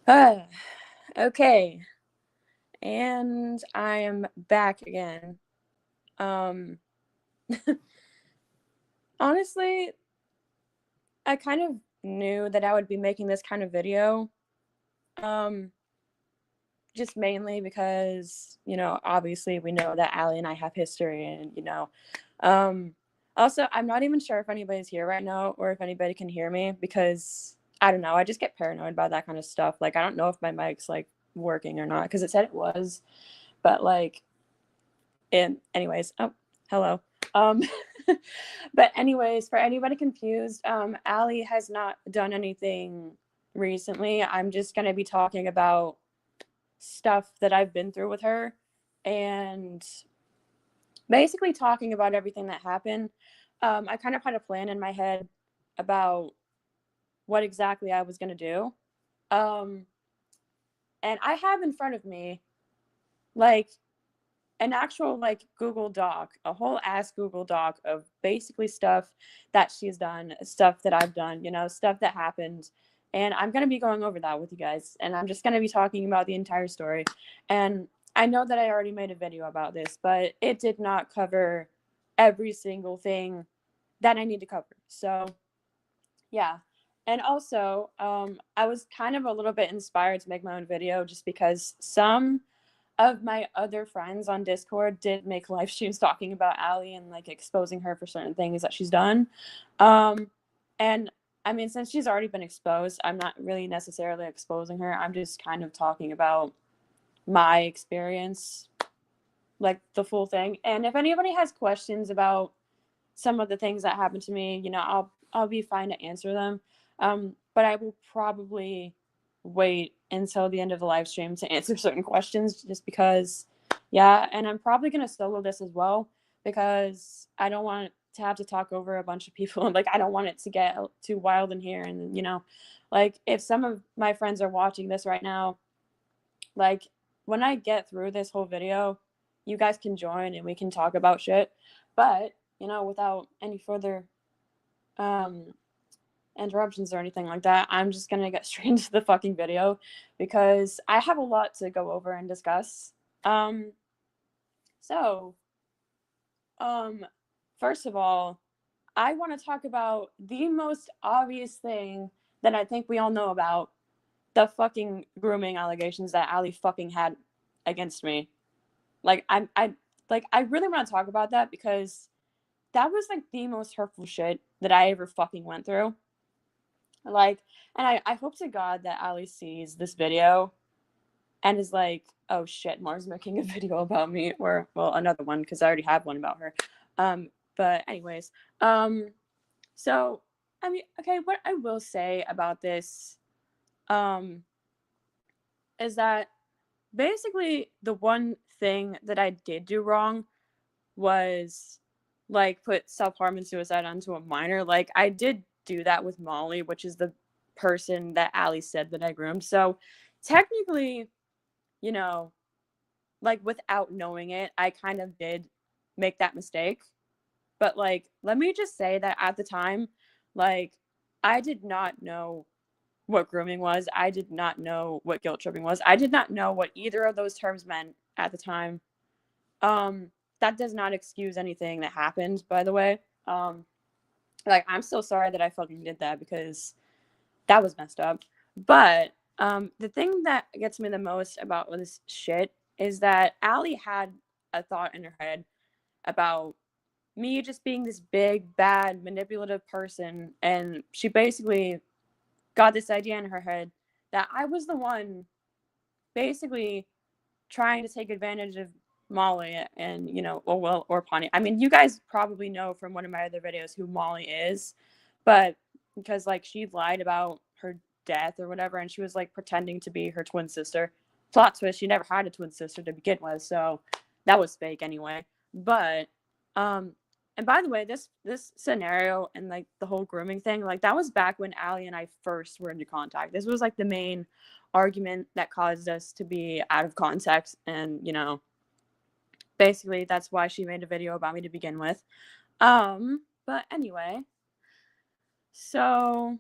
Ah, okay, and I am back again. Um, Honestly, I kind of knew that I would be making this kind of video. Um, just mainly because, obviously we know that Alee and I have history and. Um, Also, I'm not even sure if anybody's here right now or if anybody can hear me because I don't know. I just get paranoid about that kind of stuff. Like, I don't know if my mic's like working or not because it said it was, but like, and anyways, oh, hello. Um, but anyways, for anybody confused, Alee has not done anything recently. I'm just gonna be talking about stuff that I've been through with her and basically talking about everything that happened. I kind of had a plan in my head about what exactly I was gonna do. Um, and I have in front of me like an actual like Google Doc, a whole ass Google Doc of basically stuff that she's done, stuff that I've done, stuff that happened. And I'm going to be going over that with you guys. And I'm just going to be talking about the entire story. And I know that I already made a video about this, but it did not cover every single thing that I need to cover. So, yeah. And also, I was kind of a little bit inspired to make my own video just because some of my other friends on Discord did make live streams talking about Alee and like exposing her for certain things that she's done. And I mean, since she's already been exposed, I'm not really necessarily exposing her. I'm just kind of talking about my experience, like the full thing. And if anybody has questions about some of the things that happened to me, I'll be fine to answer them. But I will probably wait until the end of the live stream to answer certain questions, just because, yeah. And I'm probably gonna solo this as well because I don't want to have to talk over a bunch of people. Like, I don't want it to get too wild in here. And like if some of my friends are watching this right now, like when I get through this whole video, you guys can join and we can talk about shit. But without any further um, interruptions or anything like that, I'm just gonna get straight into the fucking video because I have a lot to go over and discuss. Um, so, um, First of all, I want to talk about the most obvious thing that I think we all know about: the fucking grooming allegations that Alee fucking had against me. Like, I really want to talk about that because that was like the most hurtful shit that I ever fucking went through. Like, and I hope to God that Ali sees this video and is like, oh shit, Mars making a video about me, or well, another one because I already have one about her. But anyways, um, so I mean, okay, what I will say about this, um, is that basically the one thing that I did do wrong was like put self harm and suicide onto a minor. Like, I did do that with Molly, which is the person that Alee said that I groomed. So technically, you know, like without knowing it, I kind of did make that mistake. But like, let me just say that at the time, like, I did not know what grooming was. I did not know what guilt tripping was. I did not know what either of those terms meant at the time. Um, that does not excuse anything that happened, by the way. Um, like, I'm so sorry that I fucking did that because that was messed up. But the thing that gets me the most about this shit is that Alee had a thought in her head about me just being this big, bad, manipulative person, and she basically got this idea in her head that I was the one basically trying to take advantage of Molly and or Pawnee. I mean, you guys probably know from one of my other videos who Molly is, but because like she lied about her death or whatever, and she was like pretending to be her twin sister. Plot twist: she never had a twin sister to begin with, so that was fake anyway. But um, and by the way, this scenario and like the whole grooming thing, like that was back when Alee and I first were into contact. This was like the main argument that caused us to be out of context, and basically that's why she made a video about me to begin with. But anyway, so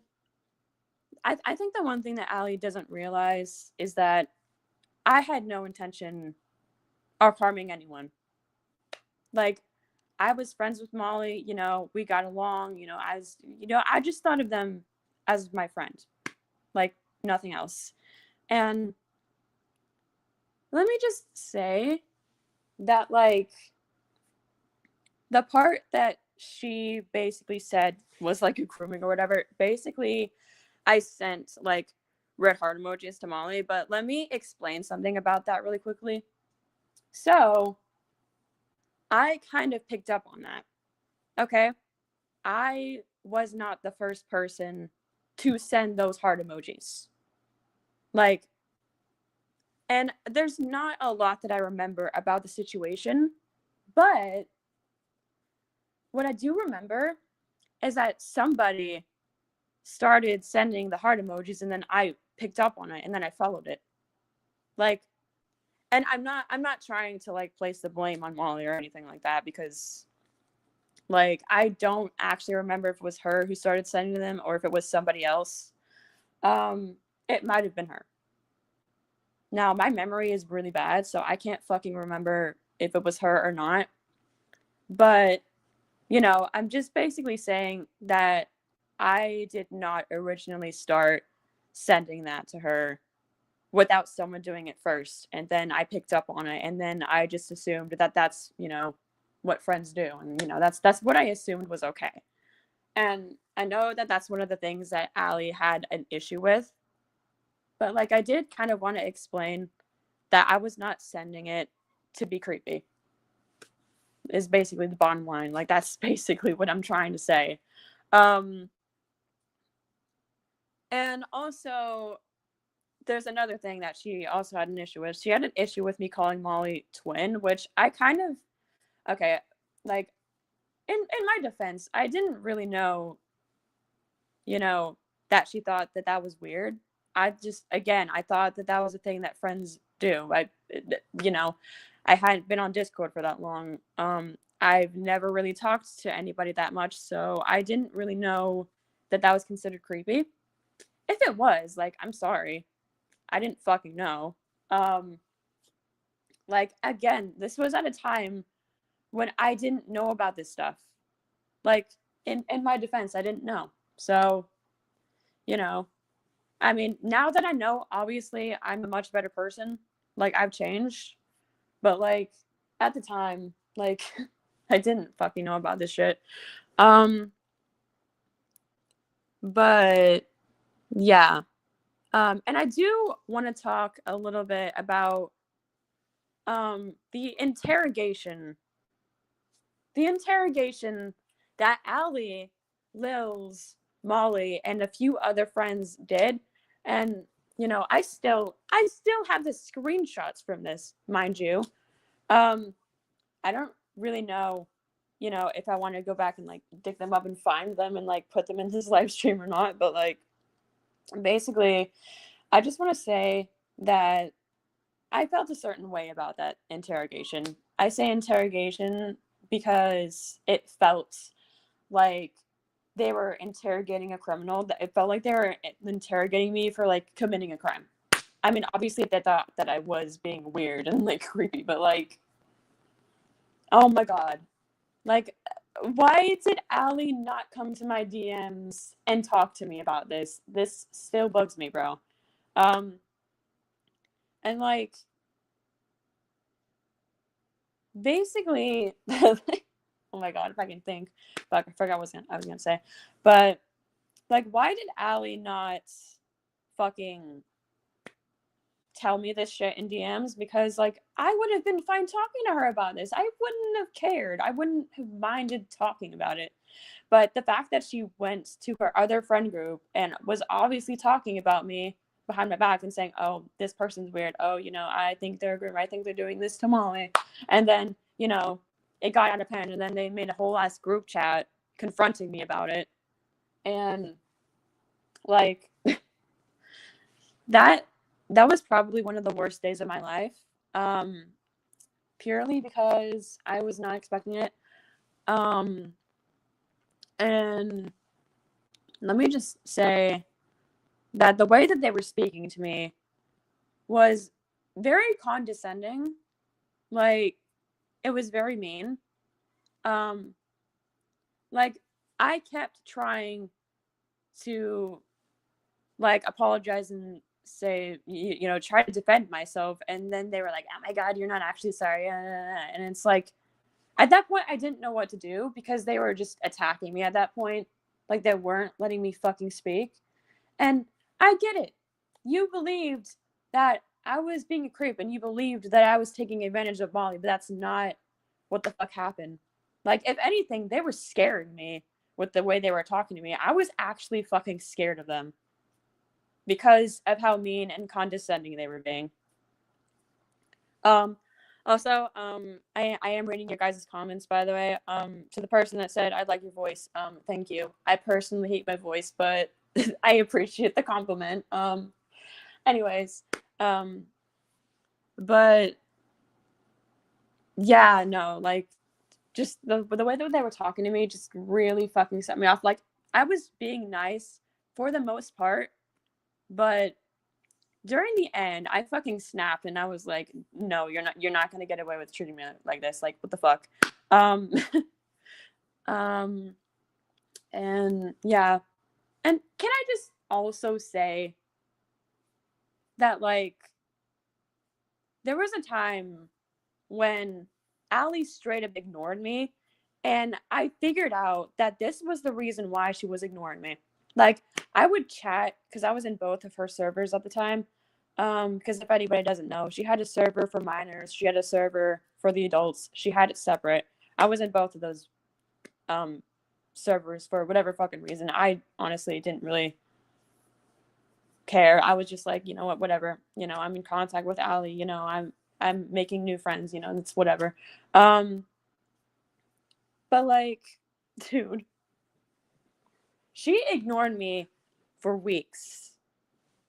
I think the one thing that Alee doesn't realize is that I had no intention of harming anyone. Like, I was friends with Molly, you know, we got along, you know, as, you know, I just thought of them as my friend, like nothing else. And let me just say that, like, the part that she basically said was like a grooming or whatever, basically, I sent like red heart emojis to Molly, but let me explain something about that really quickly. So, I kind of picked up on that. Okay. I was not the first person to send those heart emojis. Like, and there's not a lot that I remember about the situation, but what I do remember is that somebody started sending the heart emojis and then I picked up on it and then I followed it. Like, and I'm not trying to like place the blame on Molly or anything like that, because like I don't actually remember if it was her who started sending them or if it was somebody else. It might have been her. Now, my memory is really bad, so I can't fucking remember if it was her or not. But, you know, I'm just basically saying that I did not originally start sending that to her without someone doing it first. And then I picked up on it. And then I just assumed that that's, you know, what friends do. And, you know, that's what I assumed was okay. And I know that that's one of the things that Alee had an issue with. But, like, I did kind of want to explain that I was not sending it to be creepy, is basically the bottom line. Like, that's basically what I'm trying to say. And also, there's another thing that she also had an issue with. She had an issue with me calling Molly twin, which I kind of, okay, like, in my defense, I didn't really know, you know, that she thought that that was weird. I just, again, I thought that that was a thing that friends do. You know, I hadn't been on Discord for that long. I've never really talked to anybody that much, so I didn't really know that that was considered creepy. If it was, like, I'm sorry. I didn't fucking know. Like, again, this was at a time when I didn't know about this stuff. Like, in my defense, I didn't know. So, you know, I mean, now that I know, obviously, I'm a much better person. Like, I've changed. But, like, at the time, like, I didn't fucking know about this shit. But, yeah. And I do want to talk a little bit about the interrogation. The interrogation that Alee, Lils, Molly, and a few other friends did. And, you know, I still have the screenshots from this, mind you. I don't really know, you know, if I want to go back and like dig them up and find them and like put them in this live stream or not, but like basically I just want to say that I felt a certain way about that interrogation. I say interrogation because it felt like they were interrogating a criminal. It felt like they were interrogating me for like committing a crime. I mean, obviously they thought that I was being weird and like creepy, but like, oh my God. Like, why did Alee not come to my DMs and talk to me about this? This still bugs me, bro. And like, basically, oh my God, if I can think. Fuck, I forgot what I was gonna say. But like, why did Alee not fucking tell me this shit in DMs? Because like, I would have been fine talking to her about this. I wouldn't have cared. I wouldn't have minded talking about it. But the fact that she went to her other friend group and was obviously talking about me behind my back and saying, oh, this person's weird. Oh, you know, I think they're grim. I think they're doing this to Molly. And then, you know, it got out of hand. And then they made a whole ass group chat confronting me about it. And like, that was probably one of the worst days of my life. Purely because I was not expecting it. And let me just say that the way that they were speaking to me was very condescending. Like, it was very mean. Like, I kept trying to, like, apologize and say, you know, try to defend myself. And then they were like, oh my God, you're not actually sorry. And it's like, at that point, I didn't know what to do because they were just attacking me at that point. Like, they weren't letting me fucking speak. And I get it. You believed that I was being a creep and you believed that I was taking advantage of Molly, but that's not what the fuck happened. Like, if anything, they were scaring me with the way they were talking to me. I was actually fucking scared of them because of how mean and condescending they were being. Also, I am reading your guys' comments, by the way. To the person that said, I like your voice, thank you. I personally hate my voice, but I appreciate the compliment. Anyways, but yeah, no, like, just the way that they were talking to me just really fucking set me off. Like, I was being nice for the most part, but during the end, I fucking snapped and I was like, no, you're not gonna get away with treating me like this. Like, what the fuck? And yeah. And can I just also say that, like, there was a time when Alee straight up ignored me, and I figured out that this was the reason why she was ignoring me. Like, I would chat, because I was in both of her servers at the time, because if anybody doesn't know, she had a server for minors, she had a server for the adults, she had it separate. I was in both of those servers for whatever fucking reason. I honestly didn't really care. I was just like, you know what, whatever. You know, I'm in contact with Alee, you know, I'm making new friends, you know, it's whatever. But like, dude, she ignored me for weeks.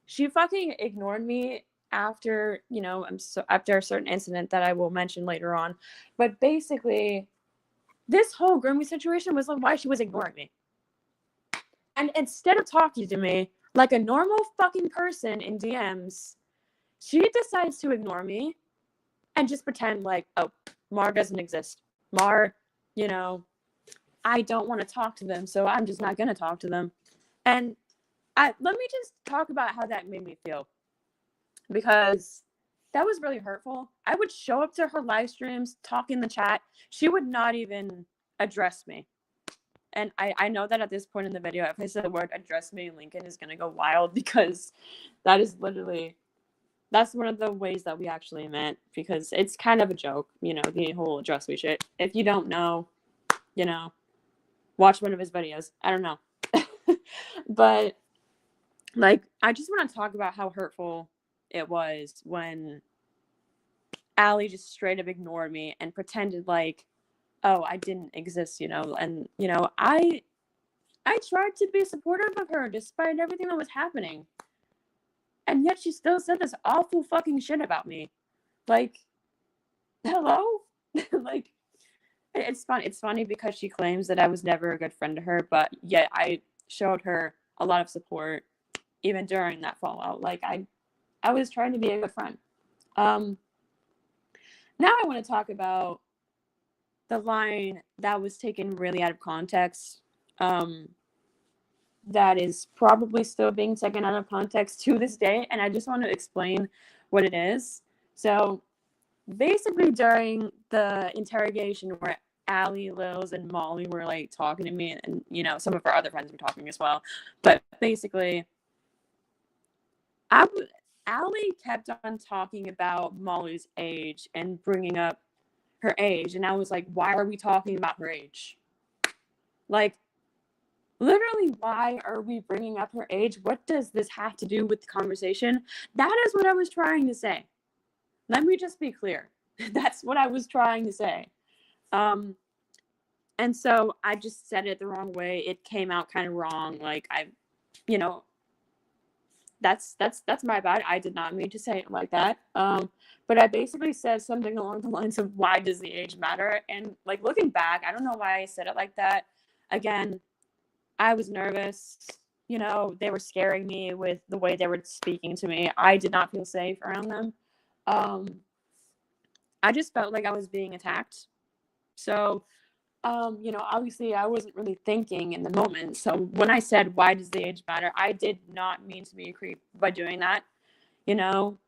She fucking ignored me after, you know, after a certain incident that I will mention later on. But basically, this whole grooming situation was like why she was ignoring me. And instead of talking to me like a normal fucking person in DMs, she decides to ignore me and just pretend like, oh, Mar doesn't exist. Mar, you know, I don't want to talk to them, so I'm just not going to talk to them. And let me just talk about how that made me feel. Because that was really hurtful. I would show up to her live streams, talk in the chat. She would not even address me. And I know that at this point in the video, if I say the word address me, Lincoln is going to go wild because that is literally, that's one of the ways that we actually met, because it's kind of a joke, you know, the whole address me shit. If you don't know, you know, watch one of his videos. I don't know. But, like, I just want to talk about how hurtful it was when Alee just straight up ignored me and pretended like, oh, I didn't exist, you know. And, you know, I tried to be supportive of her despite everything that was happening. And yet she still said this awful fucking shit about me. Like, hello? Like, it's fun. It's funny because she claims that I was never a good friend to her, but yet I showed her a lot of support even during that fallout. Like, I was trying to be a good friend. Now I want to talk about the line that was taken really out of context. That is probably still being taken out of context to this day, and I just want to explain what it is. So basically, during the interrogation where Alee, Lils, and Molly were like talking to me, and you know, some of our other friends were talking as well, but basically, Alee kept on talking about Molly's age and bringing up her age, and I was like, why are we talking about her age? Like, literally, why are we bringing up her age? What does this have to do with the conversation? That is what I was trying to say. Let me just be clear. That's what I was trying to say. And so I just said it the wrong way. It came out kind of wrong. Like, you know, that's my bad. I did not mean to say it like that. But I basically said something along the lines of, why does the age matter? And like, looking back, I don't know why I said it like that. Again, I was nervous. you know, they were scaring me with the way they were speaking to me. I did not feel safe around them. I just felt like I was being attacked. So, you know, obviously I wasn't really thinking in the moment. So when I said, why does the age matter? I did not mean to be a creep by doing that, you know?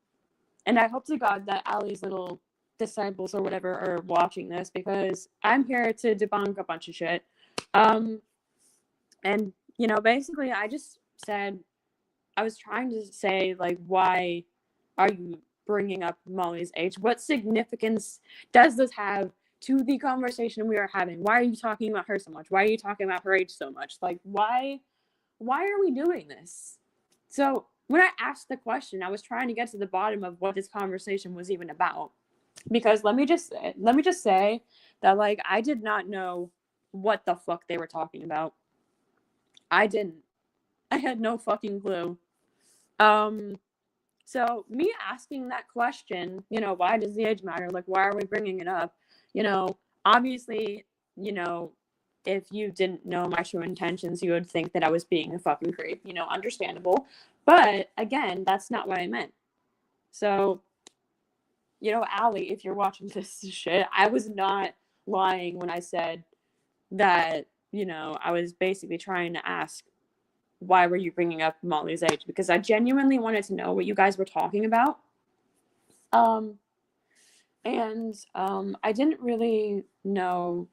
And I hope to God that Alee's little disciples or whatever are watching this, because I'm here to debunk a bunch of shit. And, you know, basically I just said, I was trying to say, like, why are you bringing up Molly's age? What significance does this have to the conversation we are having? Why are you talking about her so much? Why are you talking about her age so much? Like, why are we doing this? So when I asked the question, I was trying to get to the bottom of what this conversation was even about. Because let me just say that, like, I did not know what the fuck they were talking about. I didn't. I had no fucking clue. So me asking that question, you know, why does the age matter? Like, why are we bringing it up? You know, obviously, you know, if you didn't know my true intentions, you would think that I was being a fucking creep, you know, understandable. But again, that's not what I meant. So, you know, Alee, if you're watching this shit, I was not lying when I said that, you know, I was basically trying to ask, why were you bringing up Molly's age? Because I genuinely wanted to know what you guys were talking about. I didn't really know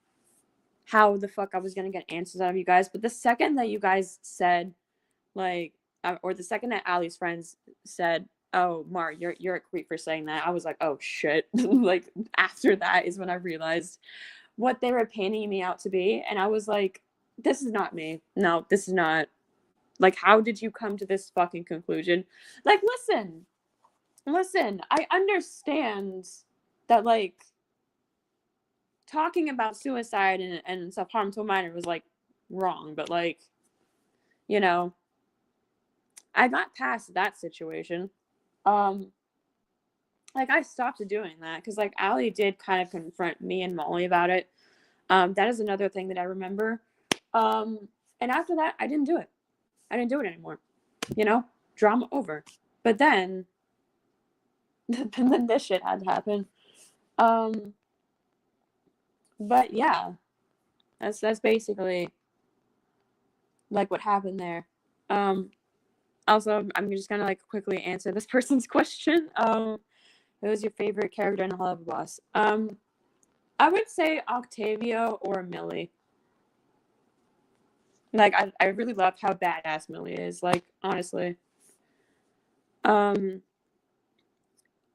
how the fuck I was gonna get answers out of you guys. But the second that you guys said, like, or the second that Alee's friends said, "Oh, Mar, you're a creep for saying that," I was like, "Oh shit!" Like, after that is when I realized what they were painting me out to be, and I was like, "This is not me. No, this is not." Like, how did you come to this fucking conclusion? Like, listen, I understand that, like, talking about suicide and self-harm to a minor was, like, wrong, but, like, you know, I got past that situation. Like, I stopped doing that because, like, Alee did kind of confront me and Molly about it. That is another thing that I remember. And after that, I didn't do it. I didn't do it anymore. You know, drama over. But then this shit had to happen. But yeah, that's basically like what happened there. Also, I'm just gonna like quickly answer this person's question. Who was your favorite character in Hello Boss? I would say Octavia or Millie. Like, I really loved how badass Millie is. Like, honestly.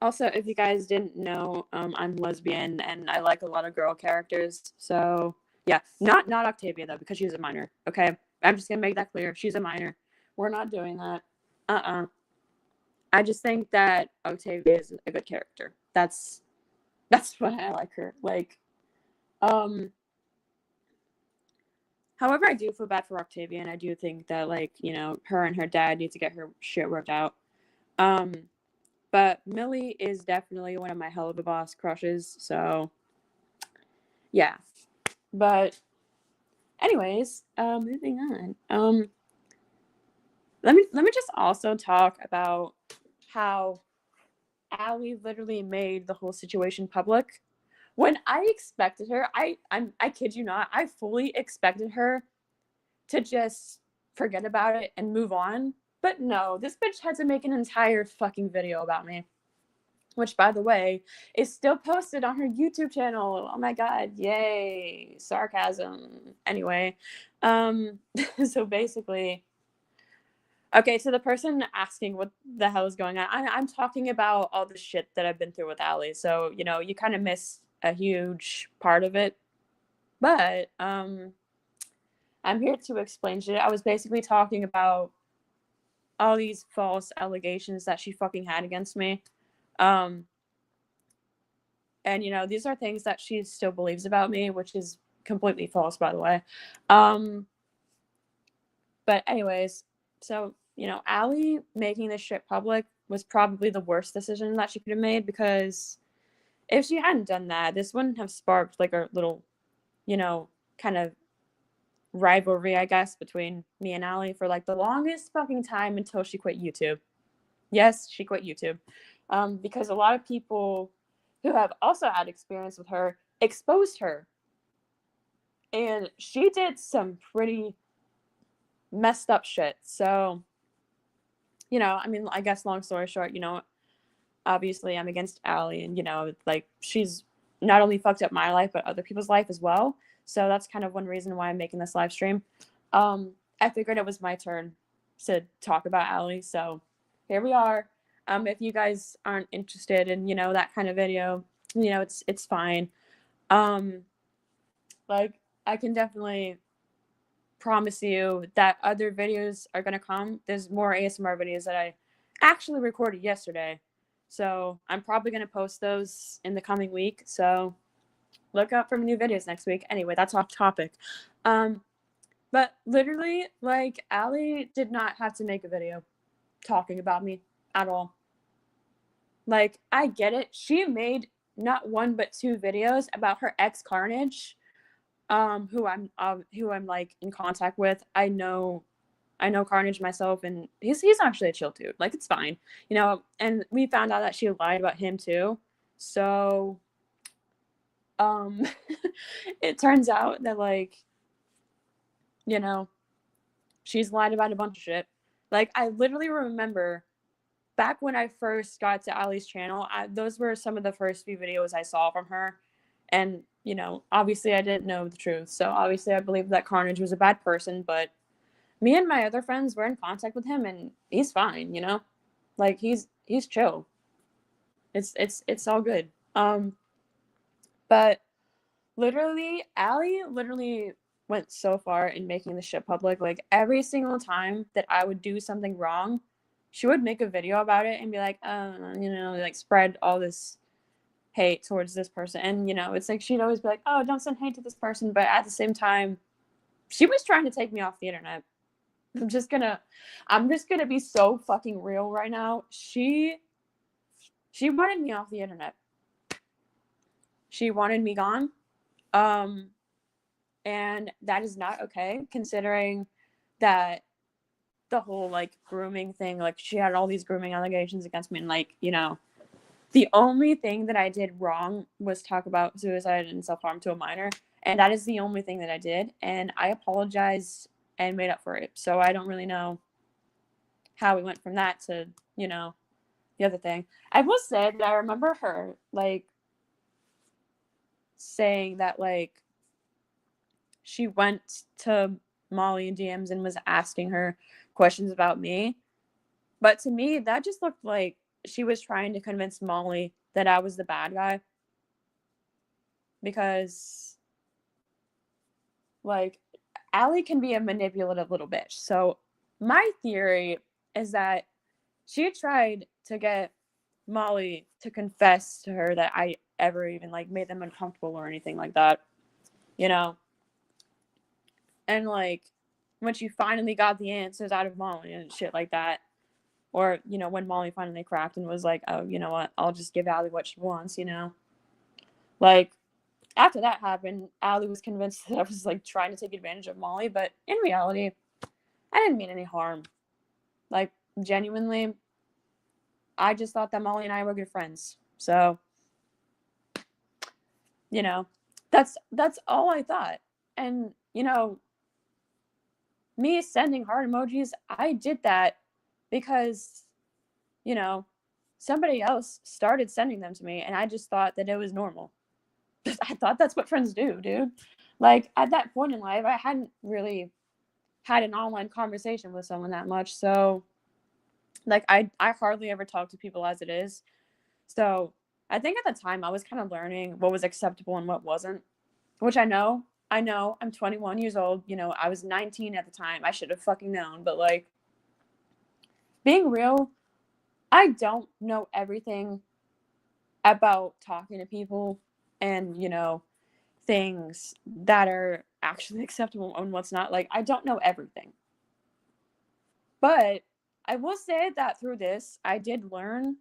Also, if you guys didn't know, I'm lesbian and I like a lot of girl characters. So yeah, not Octavia though, because she's a minor. Okay, I'm just gonna make that clear. She's a minor. We're not doing that. I just think that Octavia is a good character. That's why I like her. Like, however, I do feel bad for Octavia, and I do think that, like, you know, her and her dad need to get her shit worked out. But Millie is definitely one of my Hell of a Boss crushes, so yeah. But anyways, moving on. Let me just also talk about how Alee literally made the whole situation public. When I expected her, I kid you not, I fully expected her to just forget about it and move on. But no, this bitch had to make an entire fucking video about me. Which, by the way, is still posted on her YouTube channel. Oh my god, yay. Sarcasm. Anyway, so basically, okay, so the person asking what the hell is going on, I'm talking about all the shit that I've been through with Alee. So, you know, you kind of miss a huge part of it. But, I'm here to explain shit. I was basically talking about all these false allegations that she fucking had against me. And, you know, these are things that she still believes about me, which is completely false, by the way. But anyways, so, you know, Alee making this shit public was probably the worst decision that she could have made, because if she hadn't done that, this wouldn't have sparked like a little, you know, kind of rivalry, I guess, between me and Alee for like the longest fucking time until she quit YouTube. Yes, she quit YouTube. Because a lot of people who have also had experience with her exposed her. And she did some pretty messed up shit. So, I mean, I guess long story short, obviously I'm against Alee, and like she's not only fucked up my life but other people's life as well. So that's kind of one reason why I'm making this live stream. I figured it was my turn to talk about Alee, so here we are. If you guys aren't interested in that kind of video, it's fine. Like I can definitely promise you that other videos are gonna come. There's more ASMR videos that I actually recorded yesterday. So I'm probably going to post those in the coming week. So look out for new videos next week. Anyway, that's off topic. But literally, like, Alee did not have to make a video talking about me at all. Like, I get it. She made not one but two videos about her ex Carnage, who I'm like in contact with. I know Carnage myself, and he's actually a chill dude. Like, it's fine, and we found out that she lied about him too. So, it turns out that, like, she's lied about a bunch of shit. Like, I literally remember back when I first got to Alee's channel, those were some of the first few videos I saw from her. And, obviously I didn't know the truth. So obviously I believed that Carnage was a bad person, but me and my other friends were in contact with him, and he's fine, like he's chill. It's all good. But literally, Alee literally went so far in making the shit public. Like, every single time that I would do something wrong, she would make a video about it and be like, like spread all this hate towards this person. And it's like she'd always be like, oh, don't send hate to this person, but at the same time, she was trying to take me off the internet. I'm just gonna be so fucking real right now. She wanted me off the internet. She wanted me gone. And that is not okay, considering that the whole, like, grooming thing, like, she had all these grooming allegations against me, and, like, the only thing that I did wrong was talk about suicide and self-harm to a minor, and that is the only thing that I did, and I apologized and made up for it. So I don't really know how we went from that to, the other thing. I will say that I remember her, like, saying that, like, she went to Molly in DMs and was asking her questions about me. But to me, that just looked like she was trying to convince Molly that I was the bad guy. Because, like, Alee can be a manipulative little bitch. So my theory is that she tried to get Molly to confess to her that I ever even, like, made them uncomfortable or anything like that. And, like, when she finally got the answers out of Molly and shit like that, or, when Molly finally cracked and was like, oh, you know what, I'll just give Alee what she wants, Like, after that happened, Alee was convinced that I was, like, trying to take advantage of Molly, but in reality, I didn't mean any harm. Like, genuinely, I just thought that Molly and I were good friends. So, that's all I thought. And, me sending heart emojis, I did that because, somebody else started sending them to me, and I just thought that it was normal. I thought that's what friends do, dude. Like, at that point in life, I hadn't really had an online conversation with someone that much, so, like, I hardly ever talk to people as it is. So I think at the time I was kind of learning what was acceptable and what wasn't, which I know I'm 21 years old. I was 19 at the time. I should have fucking known. But, like, being real, I don't know everything about talking to people and, things that are actually acceptable and what's not. Like, I don't know everything. But I will say that through this, I did kind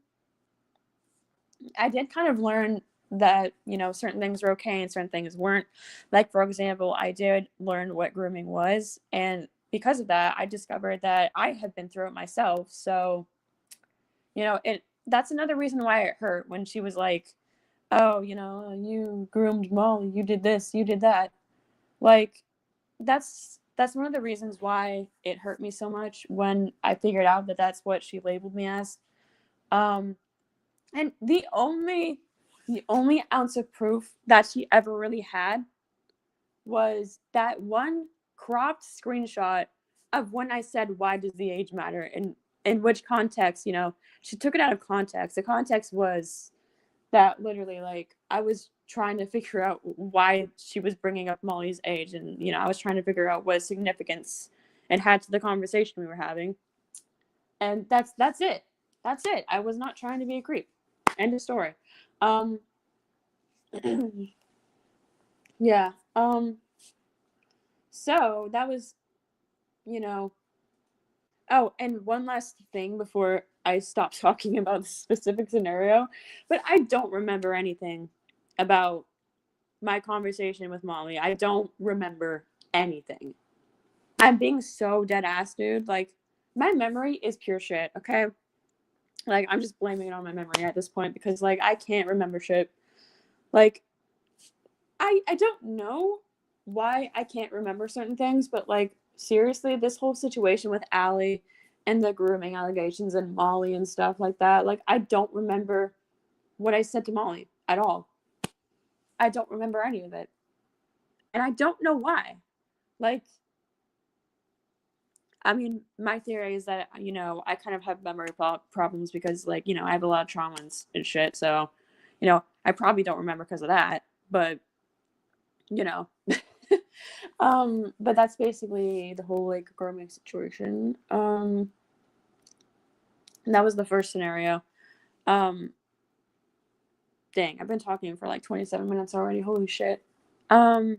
of learn that, you know, certain things were okay and certain things weren't. Like, for example, I did learn what grooming was, and because of that, I discovered that I had been through it myself. So, you know, that's another reason why it hurt when she was like, "Oh, you know, you groomed Molly, you did this, you did that." Like, that's one of the reasons why it hurt me so much when I figured out that that's what she labeled me as. Um, and the only ounce of proof that she ever really had was that one cropped screenshot of when I said, "Why does the age matter?" and in which context, you know, she took it out of context. The context was that literally, like, I was trying to figure out why she was bringing up Molly's age, and, you know, I was trying to figure out what significance it had to the conversation we were having. And that's it. That's it. I was not trying to be a creep. End of story. Um yeah. So that was, you know, oh, and one last thing before I stop talking about the specific scenario, but I don't remember anything about my conversation with Molly. I don't remember anything. I'm being so dead ass, dude. Like, my memory is pure shit, okay? Like, I'm just blaming it on my memory at this point because, like, I can't remember shit. Like, I don't know why I can't remember certain things, but, like, seriously, this whole situation with Alee and the grooming allegations and Molly and stuff like that, like, I don't remember what I said to Molly at all. I don't remember any of it. And I don't know why. Like, I mean, my theory is that, you know, I kind of have memory problems because, like, you know, I have a lot of trauma and shit. So, you know, I probably don't remember because of that. But, you know, but that's basically the whole, like, grooming situation. And that was the first scenario. Um, dang, I've been talking for like 27 minutes already. Holy shit. But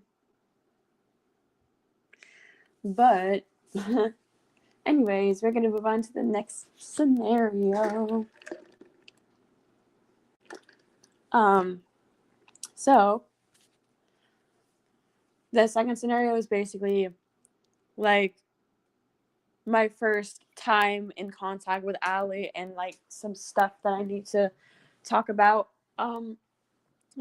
anyways, we're gonna move on to the next scenario. So the second scenario is basically like my first time in contact with Alee and like some stuff that I need to talk about.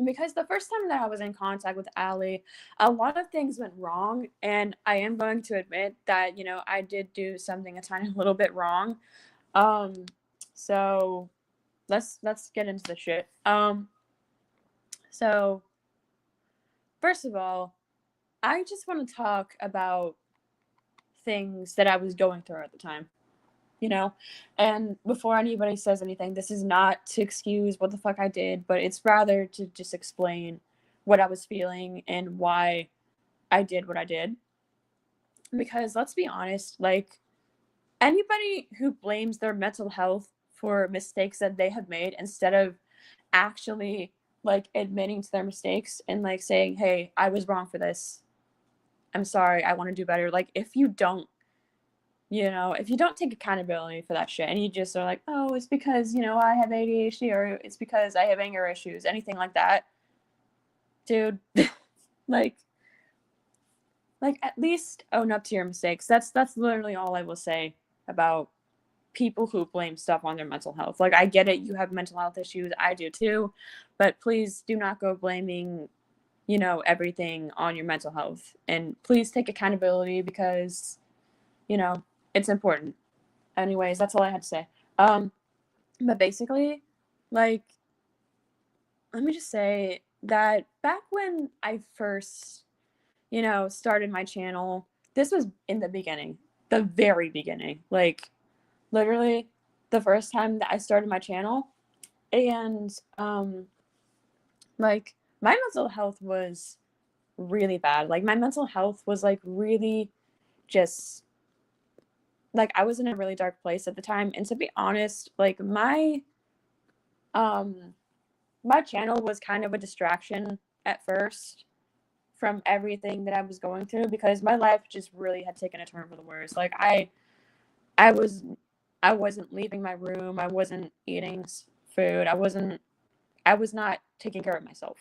Because the first time that I was in contact with Alee, a lot of things went wrong, and I am going to admit that, you know, I did do something a tiny little bit wrong. So let's get into the shit. So first of all, I just want to talk about things that I was going through at the time, you know? And before anybody says anything, this is not to excuse what the fuck I did, but it's rather to just explain what I was feeling and why I did what I did. Because let's be honest, like, anybody who blames their mental health for mistakes that they have made instead of actually, like, admitting to their mistakes and, like, saying, "Hey, I was wrong for this. I'm sorry. I want to do better." Like, if you don't, you know, if you don't take accountability for that shit and you just are like, "Oh, it's because, you know, I have ADHD or it's because I have anger issues," anything like that, dude, like, at least own up to your mistakes. That's literally all I will say about people who blame stuff on their mental health. Like, I get it, you have mental health issues, I do too, but please do not go blaming, you know, everything on your mental health. And please take accountability because, you know, it's important. Anyways, that's all I had to say. But basically, like, let me just say that back when I first, you know, started my channel, this was in the beginning, the very beginning. Like, literally the first time that I started my channel. And like, my mental health was really bad. Like, my mental health was like really just like, I was in a really dark place at the time. And to be honest, like, um my channel was kind of a distraction at first from everything that I was going through because my life just really had taken a turn for the worse. Like, I was I wasn't leaving my room. I wasn't eating food. I was not taking care of myself.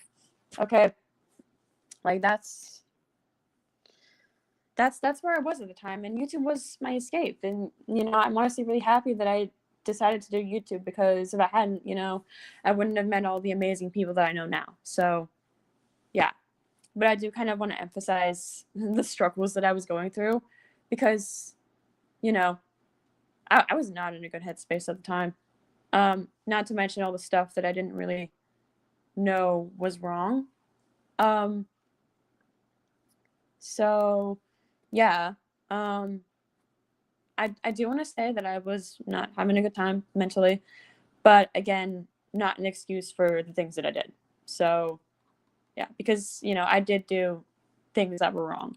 Okay? Like that's where I was at the time, and YouTube was my escape. And I'm honestly really happy that I decided to do YouTube, because if I hadn't, I wouldn't have met all the amazing people that I know now. So yeah. But I do kind of want to emphasize the struggles that I was going through, because I was not in a good headspace at the time. Not to mention all the stuff that I didn't really know was wrong. So yeah. I do want to say that I was not having a good time mentally, but again, not an excuse for the things that I did. So yeah, because I did do things that were wrong.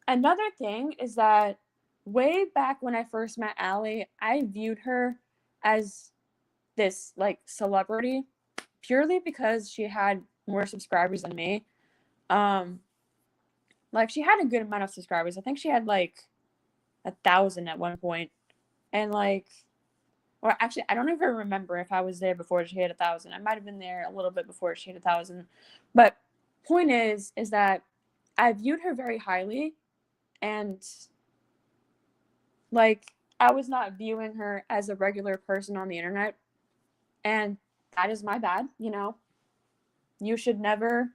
Another thing is that way back when I first met Alee, I viewed her as this like celebrity purely because she had more subscribers than me. Like she had a good amount of subscribers. I think she had like 1,000 at one point, and like, or actually, I don't even remember if I was there before she hit 1,000. I might have been there a little bit before she hit 1,000. But point is that I viewed her very highly, and like I was not viewing her as a regular person on the internet, and that is my bad. You should never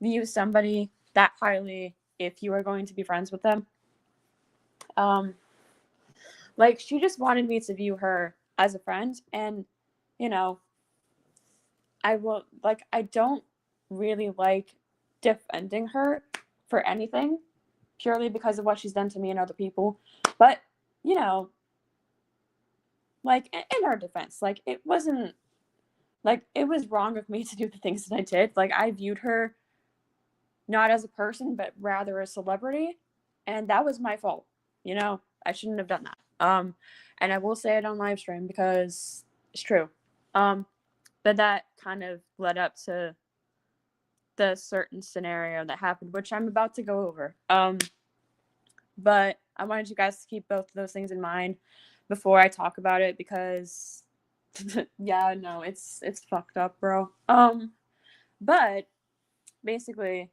view somebody that highly if you are going to be friends with them. Like she just wanted me to view her as a friend, and I don't really like defending her for anything purely because of what she's done to me and other people. But like in her defense, like it wasn't like it was wrong of me to do the things that I did. Like I viewed her not as a person, but rather a celebrity, and that was my fault. I shouldn't have done that. And I will say it on live stream because it's true. But that kind of led up to the certain scenario that happened, which I'm about to go over. But I wanted you guys to keep both of those things in mind before I talk about it, because yeah, no, it's fucked up, bro. But basically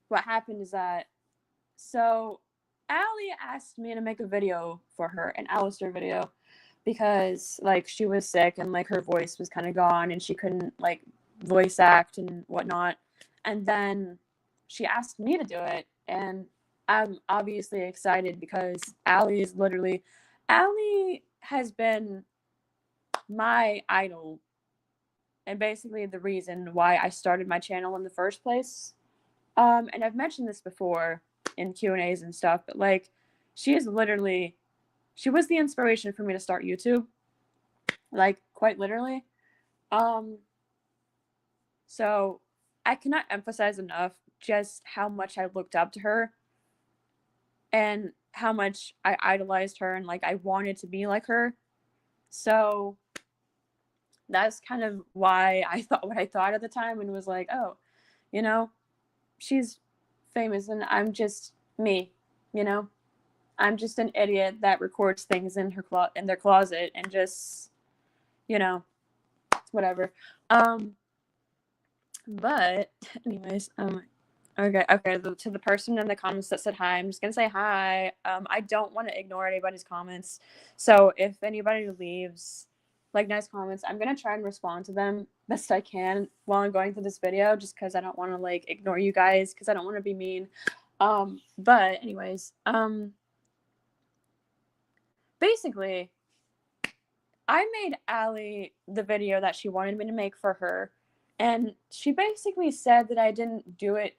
what happened is that, so Alee asked me to make a video for her, an Alistair video, because like she was sick and like her voice was kind of gone and she couldn't like voice act and whatnot. And then she asked me to do it, and I'm obviously excited because Alee has been my idol and basically the reason why I started my channel in the first place. And I've mentioned this before in Q&As and stuff, but like she was the inspiration for me to start YouTube, like quite literally. So I cannot emphasize enough just how much I looked up to her and how much I idolized her and like I wanted to be like her. So that's kind of why I thought what I thought at the time, and was like, oh, she's famous and I'm just me, I'm just an idiot that records things in their closet and just, whatever. But anyways, okay. To the person in the comments that said hi, I'm just gonna say hi. I don't want to ignore anybody's comments, so if anybody leaves like nice comments, I'm gonna try and respond to them best I can while I'm going through this video, just because I don't want to like ignore you guys, because I don't want to be mean. But anyways, basically, I made Alee the video that she wanted me to make for her, and she basically said that I didn't do it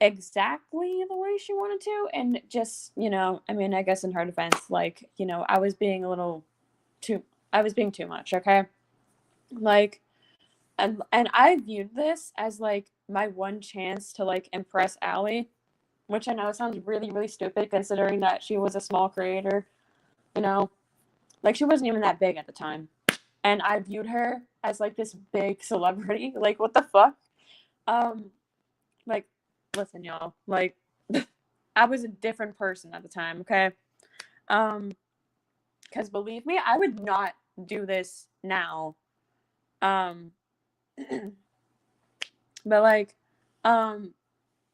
exactly the way she wanted to, and just, I mean, I guess in her defense, like, I was being too much, okay? Like, and I viewed this as like my one chance to like impress Alee, which I know sounds really, really stupid considering that she was a small creator, like she wasn't even that big at the time. And I viewed her as like this big celebrity. Like, what the fuck? Like, listen, y'all. Like, I was a different person at the time, okay? Because believe me, I would not do this now. But like,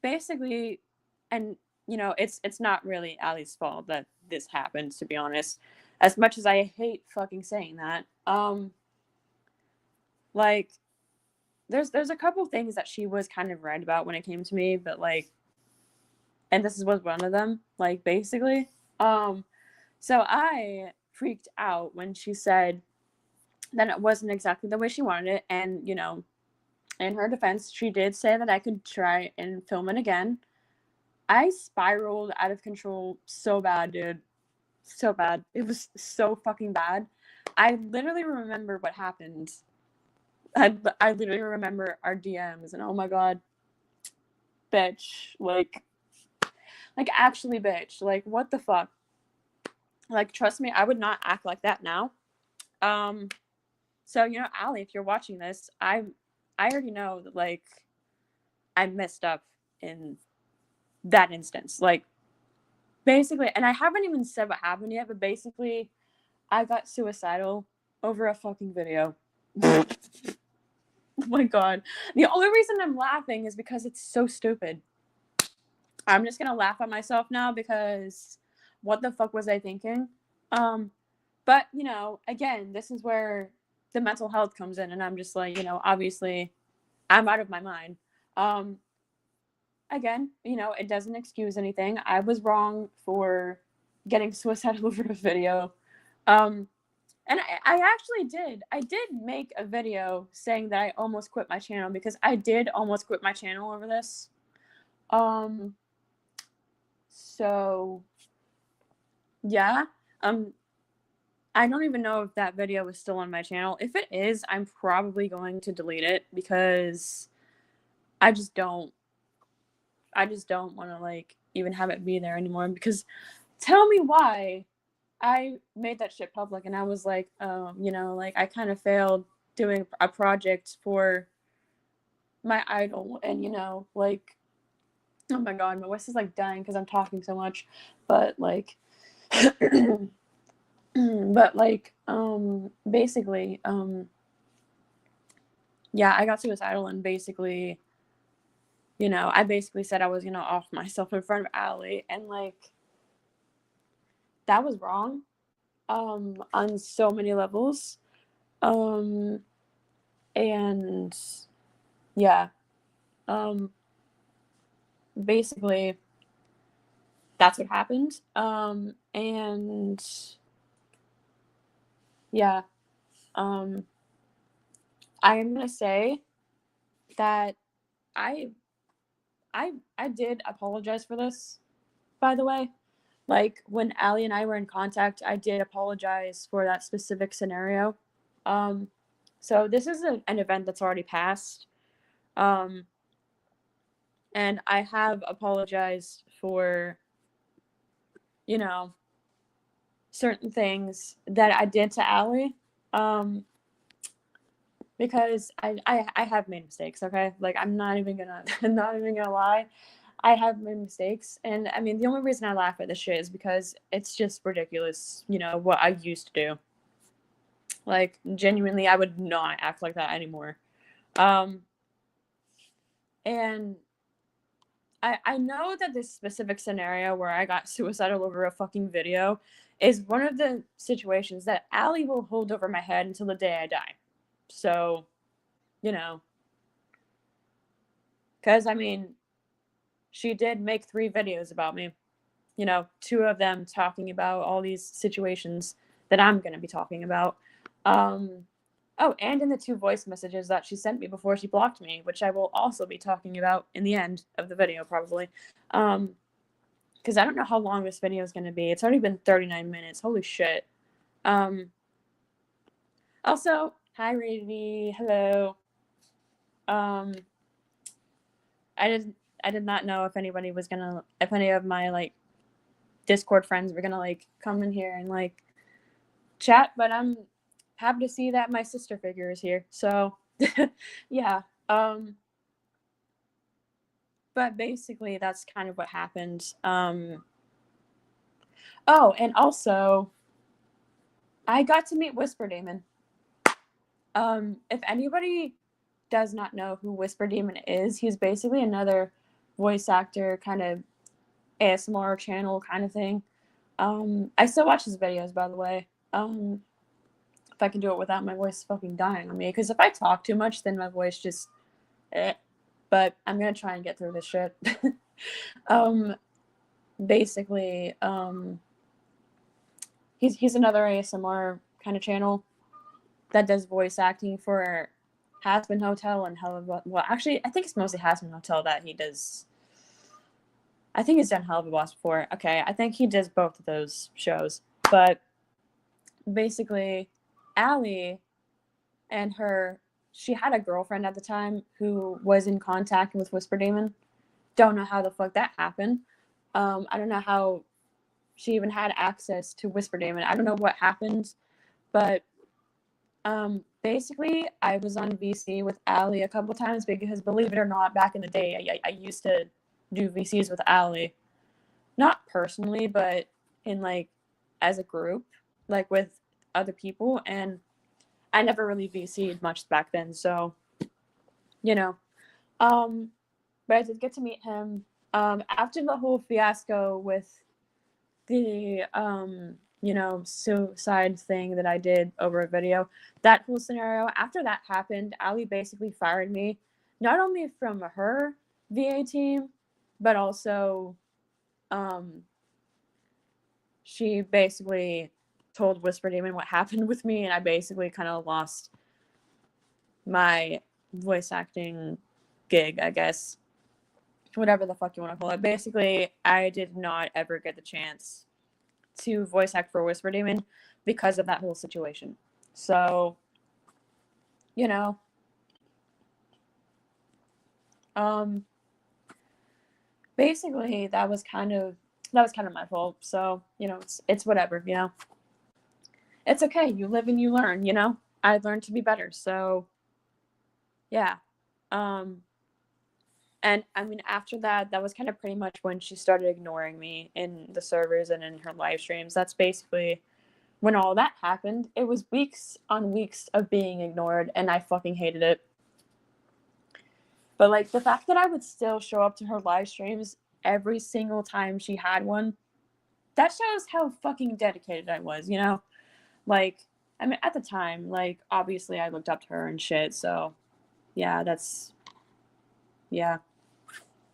basically, and you know, it's not really Alee's fault that this happens, to be honest. As much as I hate fucking saying that, like, there's a couple things that she was kind of right about when it came to me, but like, and this was one of them. Like, basically, so I freaked out when she said that it wasn't exactly the way she wanted it, and you know, in her defense, she did say that I could try and film it again. I spiraled out of control so bad, dude. So bad. It was so fucking bad. I literally remember what happened. I literally remember our DMs, and oh my god, bitch. Like actually, bitch. Like, what the fuck? Like, trust me, I would not act like that now. So, you know, Alee, if you're watching this, I already know that, like, I messed up in that instance. Like, basically, and I haven't even said what happened yet, but basically, I got suicidal over a fucking video. Oh my god. The only reason I'm laughing is because it's so stupid. I'm just gonna laugh at myself now because what the fuck was I thinking? But you know, again, this is where the mental health comes in, and I'm just like, you know, obviously I'm out of my mind. Um, Again, you know, it doesn't excuse anything. I was wrong for getting suicidal over a video. And I actually did. I did make a video saying that I almost quit my channel because I did almost quit my channel over this. So yeah. I don't even know if that video is still on my channel. If it is, I'm probably going to delete it because I just don't want to like even have it be there anymore because tell me why I made that shit public and I was like, you know, like I kind of failed doing a project for my idol and you know, like oh my god, my voice is like dying because I'm talking so much. But like but like basically yeah, I got suicidal and basically you know, I basically said I was gonna off myself in front of Alee and like that was wrong on so many levels. And yeah, basically that's what happened. And yeah, I am gonna say that I I did apologize for this, by the way. Like when Alee and I were in contact, I did apologize for that specific scenario. Um, so this is an event that's already passed. Um, and I have apologized for, you know, certain things that I did to Alee. Because I have made mistakes, okay? Like I'm not even gonna I'm not even gonna lie. I have made mistakes. And I mean the only reason I laugh at this shit is because it's just ridiculous, you know, what I used to do. Like genuinely I would not act like that anymore. And I know that this specific scenario where I got suicidal over a fucking video is one of the situations that Alee will hold over my head until the day I die. So, you know, because I mean, she did make 3 videos about me. You know, 2 of them talking about all these situations that I'm going to be talking about. Oh, and in the 2 voice messages that she sent me before she blocked me, which I will also be talking about in the end of the video, probably. Because I don't know how long this video is going to be. It's already been 39 minutes. Holy shit. Also, hi, Ravi. Hello. I did not know if anybody was gonna, if any of my like Discord friends were gonna like come in here and like chat, but I'm happy to see that my sister figure is here. So yeah. But basically that's kind of what happened. Oh, and also I got to meet Whisper Damon. If anybody does not know who Whisper Demon is, he's basically another voice actor, kind of ASMR channel kind of thing. I still watch his videos, by the way. If I can do it without my voice fucking dying on me, because if I talk too much, then my voice just, but I'm gonna try and get through this shit. Basically, he's another ASMR kind of channel that does voice acting for Hazbin Hotel and Hell of a... Well, actually, I think it's mostly Hazbin Hotel that he does. I think he's done Hell of a Boss before. Okay, I think he does both of those shows. But basically, Alee and she had a girlfriend at the time who was in contact with Whisper Demon. Don't know how the fuck that happened. I don't know how she even had access to Whisper Demon. I don't know what happened, but basically, I was on VC with Alee a couple times because, believe it or not, back in the day, I used to do VCs with Alee. Not personally, but in, like, as a group, like, with other people, and I never really VC'd much back then, so, you know. But I did get to meet him. After the whole fiasco with the, you know, suicide thing that I did over a video, that whole scenario, after that happened, Alee basically fired me, not only from her VA team, but also, she basically told Whisper Demon what happened with me, and I basically kind of lost my voice acting gig, I guess. Whatever the fuck you want to call it. Basically, I did not ever get the chance to voice act for Whisper Demon because of that whole situation. So, you know, basically that was kind of my fault. So, you know, it's whatever, you know. It's okay. You live and you learn, you know. I learned to be better. So, yeah. And I mean, after that was kind of pretty much when she started ignoring me in the servers and in her live streams. That's basically when all that happened. It was weeks on weeks of being ignored, and I fucking hated it. But, like, the fact that I would still show up to her live streams every single time she had one, that shows how fucking dedicated I was, you know? Like, I mean, at the time, like, obviously I looked up to her and shit, so, yeah, yeah.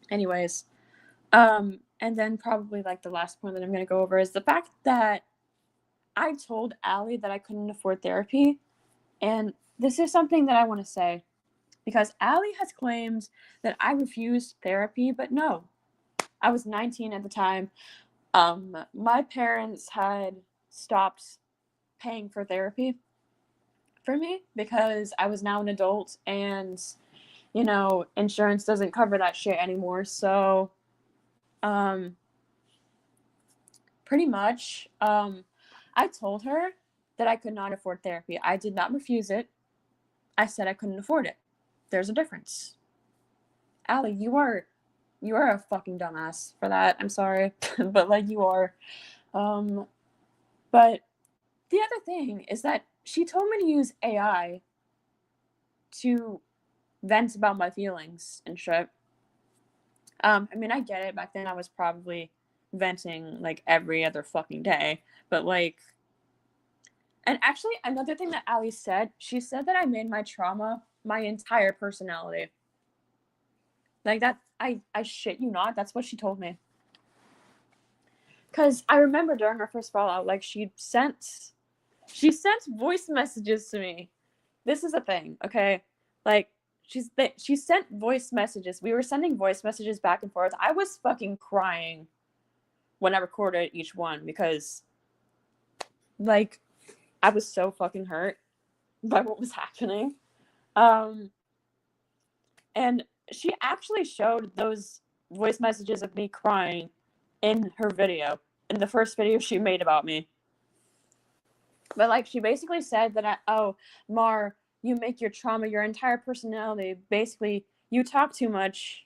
Anyways, and then probably, like, the last point that I'm going to go over is the fact that I told Alee that I couldn't afford therapy, and this is something that I want to say, because Alee has claimed that I refused therapy, but no. I was 19 at the time. My parents had stopped paying for therapy for me because I was now an adult, and, you know, insurance doesn't cover that shit anymore. So, pretty much, I told her that I could not afford therapy. I did not refuse it. I said I couldn't afford it. There's a difference. Alee, you are a fucking dumbass for that. I'm sorry, but, like, you are. But the other thing is that she told me to use AI to vent about my feelings and shit. I mean, I get it. Back then, I was probably venting, like, every other fucking day. But, like... And actually, another thing that Alee said, she said that I made my trauma my entire personality. Like, that... I shit you not. That's what she told me. Because I remember during our first fallout, like, she sent voice messages to me. This is a thing, okay? Like, she sent voice messages. We were sending voice messages back and forth. I was fucking crying when I recorded each one because, like, I was so fucking hurt by what was happening. And she actually showed those voice messages of me crying in her video, in the first video she made about me. But, like, she basically said that, Mar, you make your trauma your entire personality. Basically, you talk too much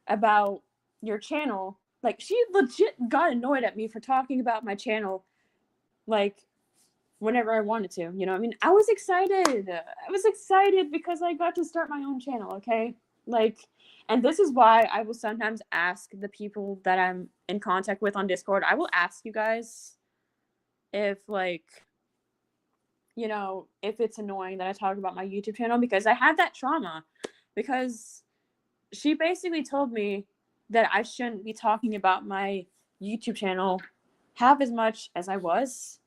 about your channel. Like, she legit got annoyed at me for talking about my channel, like, whenever I wanted to. You know, I mean, I was excited. I was excited because I got to start my own channel, okay? Like, and this is why I will sometimes ask the people that I'm in contact with on Discord, I will ask you guys if, like, you know, if it's annoying that I talk about my YouTube channel, because I had that trauma. Because she basically told me that I shouldn't be talking about my YouTube channel half as much as I was.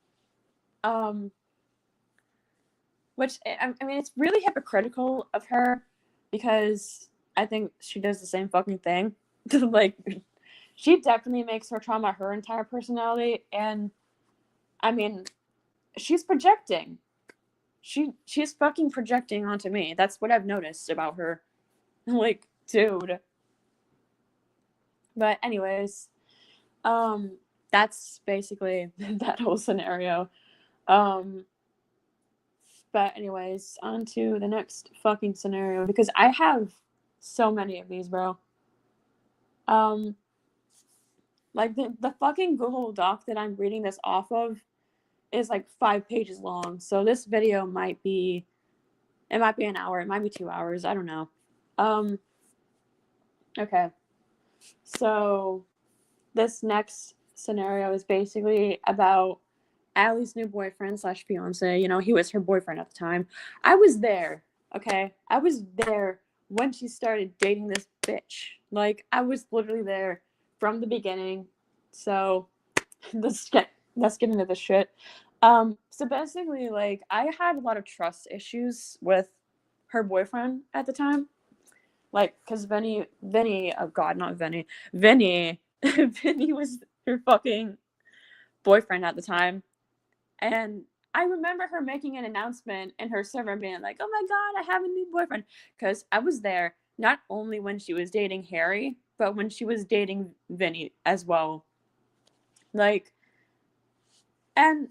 Which, I mean, it's really hypocritical of her, because I think she does the same fucking thing. Like, she definitely makes her trauma her entire personality, and I mean, she's projecting. She's fucking projecting onto me. That's what I've noticed about her. Like, dude. But anyways, that's basically that whole scenario. But anyways, on to the next fucking scenario, because I have so many of these, bro. Like, the fucking Google Doc that I'm reading this off of is like 5 pages long. So this video might be, it might be an hour, it might be 2 hours, I don't know. Okay. So this next scenario is basically about Alee's new boyfriend slash fiance. You know, he was her boyfriend at the time. I was there, okay? I was there when she started dating this bitch. Like, I was literally there from the beginning. So let's get into the shit. So basically, like, I had a lot of trust issues with her boyfriend at the time. Like, because Vinny, oh god, not Vinny. Vinny was her fucking boyfriend at the time. And I remember her making an announcement in her server being like, oh my god, I have a new boyfriend. Because I was there not only when she was dating Harry, but when she was dating Vinny as well. Like, and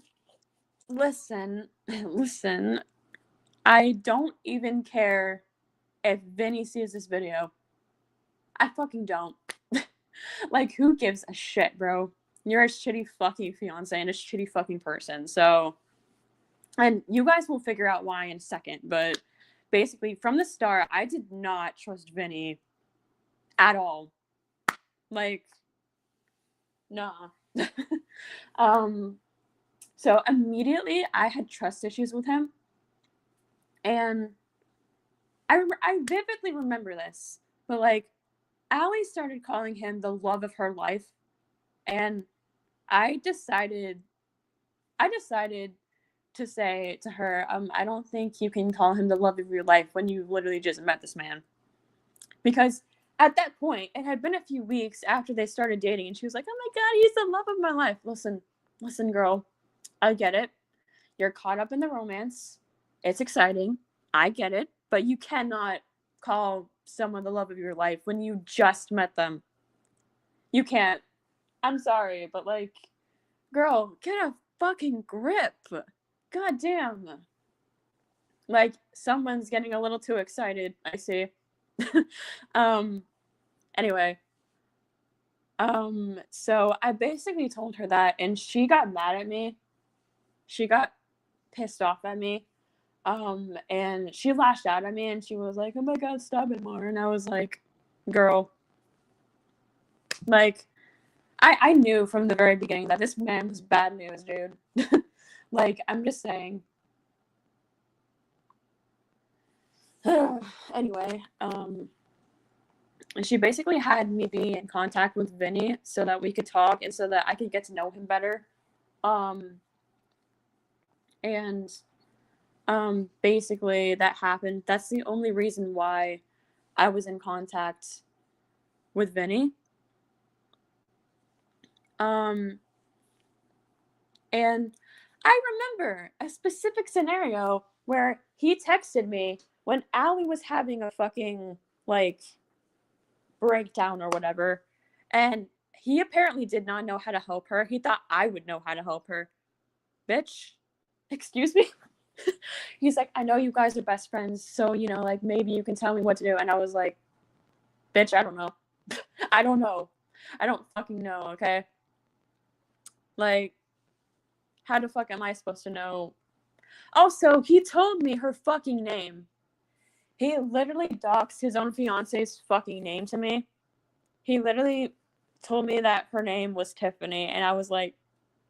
listen, I don't even care if Vinny sees this video. I fucking don't. Like, who gives a shit, bro? You're a shitty fucking fiance and a shitty fucking person. So, and you guys will figure out why in a second, but basically from the start, I did not trust Vinny at all. Like, nah. So immediately I had trust issues with him. And I vividly remember this, but like, Alee started calling him the love of her life, and I decided to say to her, I don't think you can call him the love of your life when you literally just met this man. Because at that point, it had been a few weeks after they started dating, and she was like, oh my god, he's the love of my life. Listen, girl, I get it. You're caught up in the romance. It's exciting. I get it. But you cannot call someone the love of your life when you just met them. You can't. I'm sorry, but like, girl, get a fucking grip. God damn. Like, someone's getting a little too excited, I see. Anyway. So I basically told her that, and she got mad at me. She got pissed off at me. And she lashed out at me, and she was like, oh my god, stop it more. And I was like, girl, like, I knew from the very beginning that this man was bad news, dude. Like, I'm just saying. Anyway, and she basically had me be in contact with Vinny so that we could talk and so that I could get to know him better. And basically that happened. That's the only reason why I was in contact with Vinny. And I remember a specific scenario where he texted me when Alee was having a fucking, like, breakdown or whatever, and he apparently did not know how to help her. He thought I would know how to help her. Bitch, excuse me? He's like, I know you guys are best friends, so, you know, like, maybe you can tell me what to do. And I was like, bitch, I don't know. I don't know. I don't fucking know, okay? Like, How the fuck am I supposed to know? Also, he told me her fucking name. He literally doxed his own fiance's fucking name to me. He literally told me that her name was Tiffany, and I was like,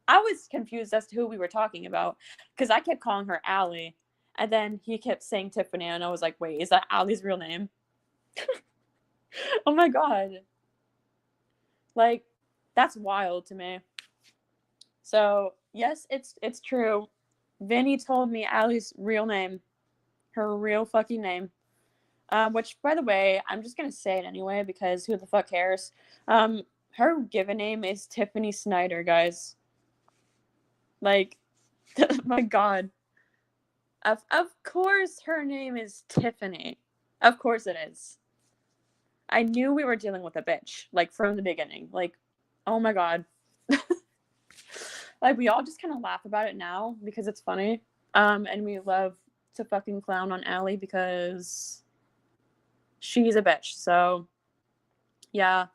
I was confused as to who we were talking about because I kept calling her Alee, and then he kept saying Tiffany, and I was like, wait, is that Alee's real name? Oh my god. Like, that's wild to me. So, yes, it's true. Vinny told me Alee's real name. Her real fucking name. Which, by the way, I'm just gonna say it anyway because who the fuck cares? Her given name is Tiffany Snyder, guys. Like, my god. Of course her name is Tiffany. Of course it is. I knew we were dealing with a bitch, like, from the beginning. Like, oh my god. Like, we all just kind of laugh about it now because it's funny. And we love to fucking clown on Alee because she's a bitch. So, yeah.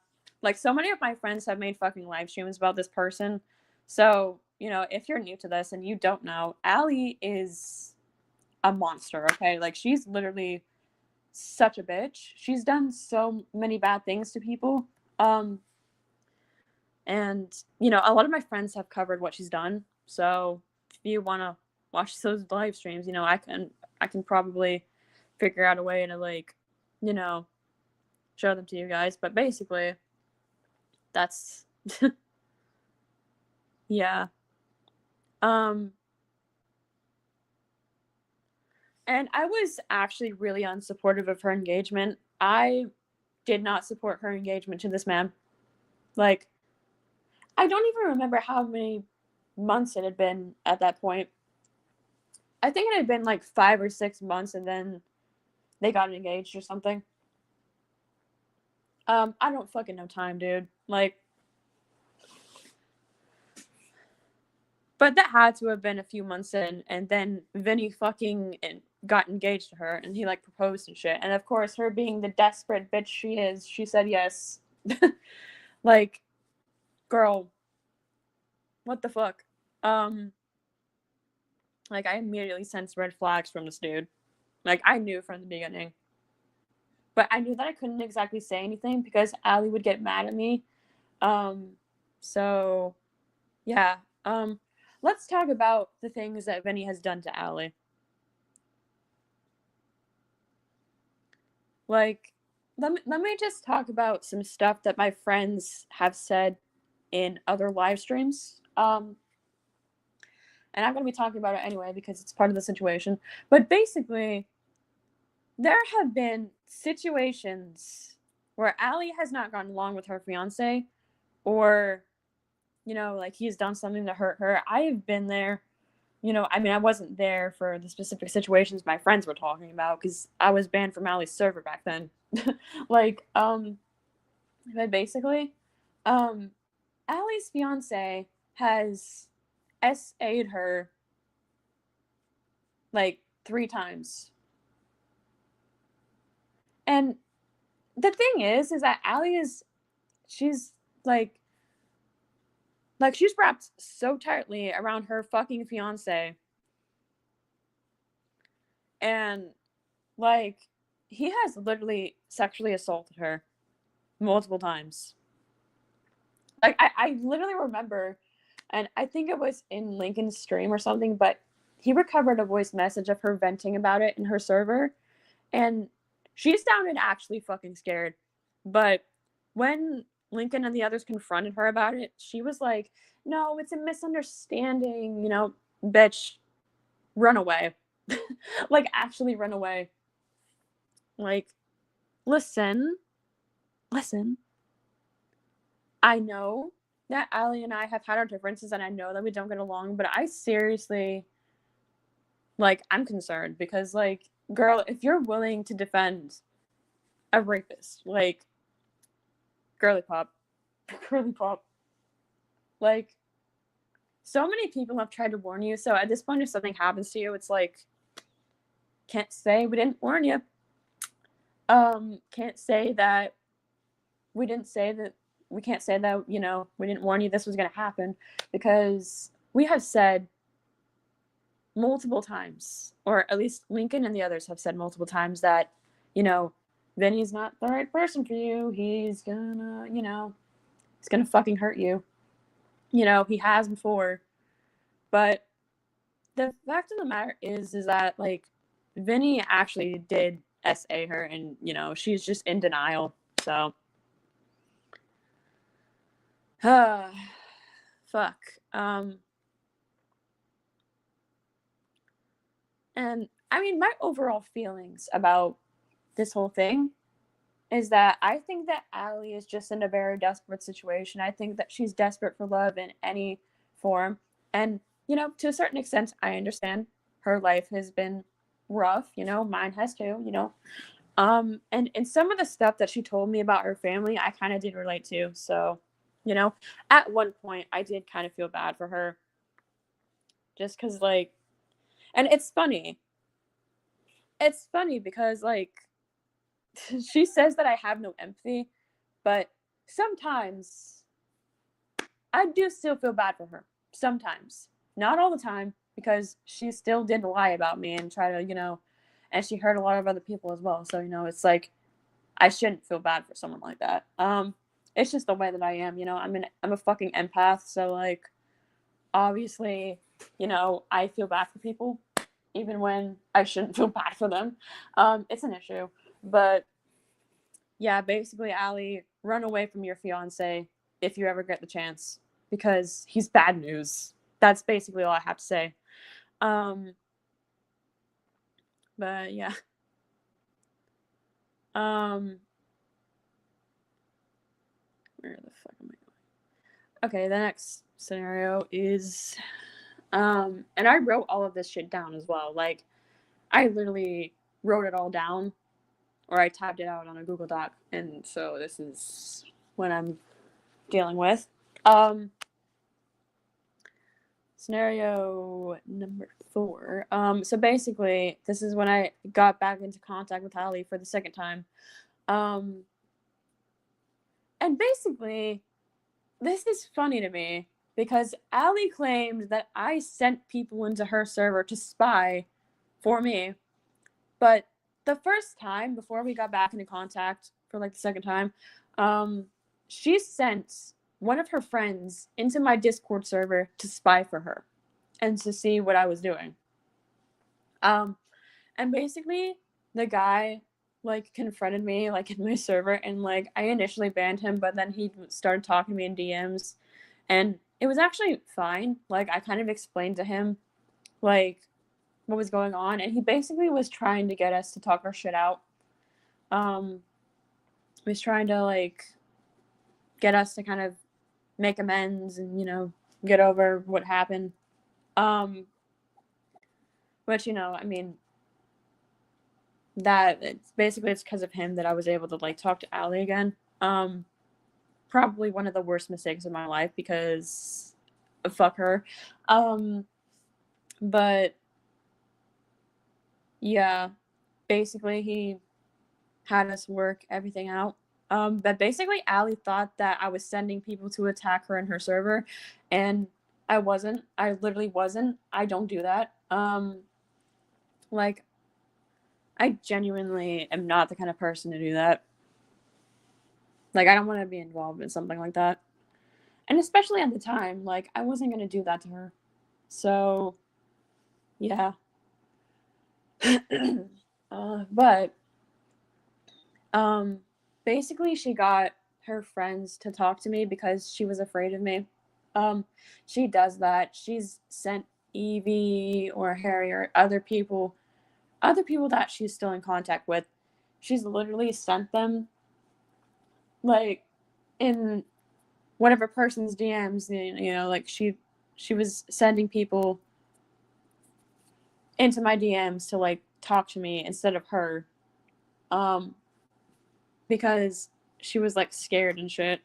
Like, so many of my friends have made fucking live streams about this person. So, you know, if you're new to this and you don't know, Alee is a monster, okay? Like, she's literally such a bitch. She's done so many bad things to people. And, you know, a lot of my friends have covered what she's done. So if you want to watch those live streams, you know, I can probably figure out a way to, like, you know, show them to you guys. But basically, that's yeah. And I was actually really unsupportive of her engagement. I did not support her engagement to this man. Like, I don't even remember how many months it had been at that point. I think it had been like 5 or 6 months, and then they got engaged or something. I don't fucking know time, dude. Like, but that had to have been a few months in, and then Vinny fucking got engaged to her, and he, like, proposed and shit. And of course, her being the desperate bitch she is, she said yes. Like, girl, what the fuck? Like, I immediately sensed red flags from this dude. Like, I knew from the beginning. But I knew that I couldn't exactly say anything because Alee would get mad at me. So, yeah. Let's talk about the things that Vinny has done to Alee. Like, let me just talk about some stuff that my friends have said in other live streams. And I'm going to be talking about it anyway because it's part of the situation. But basically, there have been situations where Alee has not gotten along with her fiance, or, you know, like, he's done something to hurt her. I have been there. You know, I mean, I wasn't there for the specific situations my friends were talking about because I was banned from Alee's server back then. Like, but basically, Alee's fiance has SA'd her like 3 times. And the thing is that Alee she's like she's wrapped so tightly around her fucking fiance. And, like, he has literally sexually assaulted her multiple times. Like, I literally remember, and I think it was in Lincoln's stream or something, but he recovered a voice message of her venting about it in her server, and she sounded actually fucking scared. But when Lincoln and the others confronted her about it, she was like, no, it's a misunderstanding, you know, bitch, run away. Like, actually run away. Like, listen. I know that Alee and I have had our differences, and I know that we don't get along, but I seriously, like, I'm concerned because, like, girl, if you're willing to defend a rapist, like, girly pop. Girly pop. Like, so many people have tried to warn you, so at this point, if something happens to you, it's like, can't say we didn't warn you. Can't say that we didn't say that, we can't say that, you know, we didn't warn you this was going to happen, because we have said multiple times, or at least Lincoln and the others have said multiple times that, you know, Vinny's not the right person for you. He's gonna, he's gonna fucking hurt you. He has before. But the fact of the matter is that, like, Vinny actually did SA her, and, she's just in denial. So, fuck. And I mean, my overall feelings about this whole thing is that I think that Alee is just in a very desperate situation. I think that she's desperate for love in any form. And, to a certain extent, I understand her life has been rough, mine has too, and some of the stuff that she told me about her family, I kind of did relate to. So, at one point, I did kind of feel bad for her just because, like, and it's funny. It's funny because, like, she says that I have no empathy, but sometimes I do still feel bad for her. Sometimes. Not all the time, because she still did lie about me and try to, and she hurt a lot of other people as well. So, it's like, I shouldn't feel bad for someone like that. It's just the way that I am, I'm a fucking empath, so, like, obviously, I feel bad for people, even when I shouldn't feel bad for them. It's an issue. But yeah, basically, Alee, run away from your fiance if you ever get the chance, because he's bad news. That's basically all I have to say. But yeah. Where the fuck am I going? Okay, the next scenario is, and I wrote all of this shit down as well. Like, I literally wrote it all down, or I typed it out on a Google Doc, and so this is what I'm dealing with. Scenario number 4. So basically, this is when I got back into contact with Alee for the second time. And basically, this is funny to me because Alee claimed that I sent people into her server to spy for me. But the first time, before we got back into contact for like the second time, she sent one of her friends into my Discord server to spy for her and to see what I was doing. And basically, the guy, like, confronted me, like, in my server, and, like, I initially banned him, but then he started talking to me in DMs, and it was actually fine. Like, I kind of explained to him, like, what was going on, and he basically was trying to get us to talk our shit out. He was trying to, like, get us to kind of make amends and, get over what happened. Which, I mean, that it's because of him that I was able to, like, talk to Alee again. Probably one of the worst mistakes of my life, because fuck her. But yeah, basically he had us work everything out. But basically Alee thought that I was sending people to attack her in her server, and I wasn't. I literally wasn't. I don't do that. Like, I genuinely am not the kind of person to do that. Like, I don't want to be involved in something like that. And especially at the time, like, I wasn't going to do that to her. So, yeah. But, basically she got her friends to talk to me because she was afraid of me. She does that. She's sent Evie or Harry or other people that she's still in contact with. She's literally sent them, like, in whatever person's DMs, like, she was sending people into my DMs to, like, talk to me instead of her, because she was, like, scared and shit.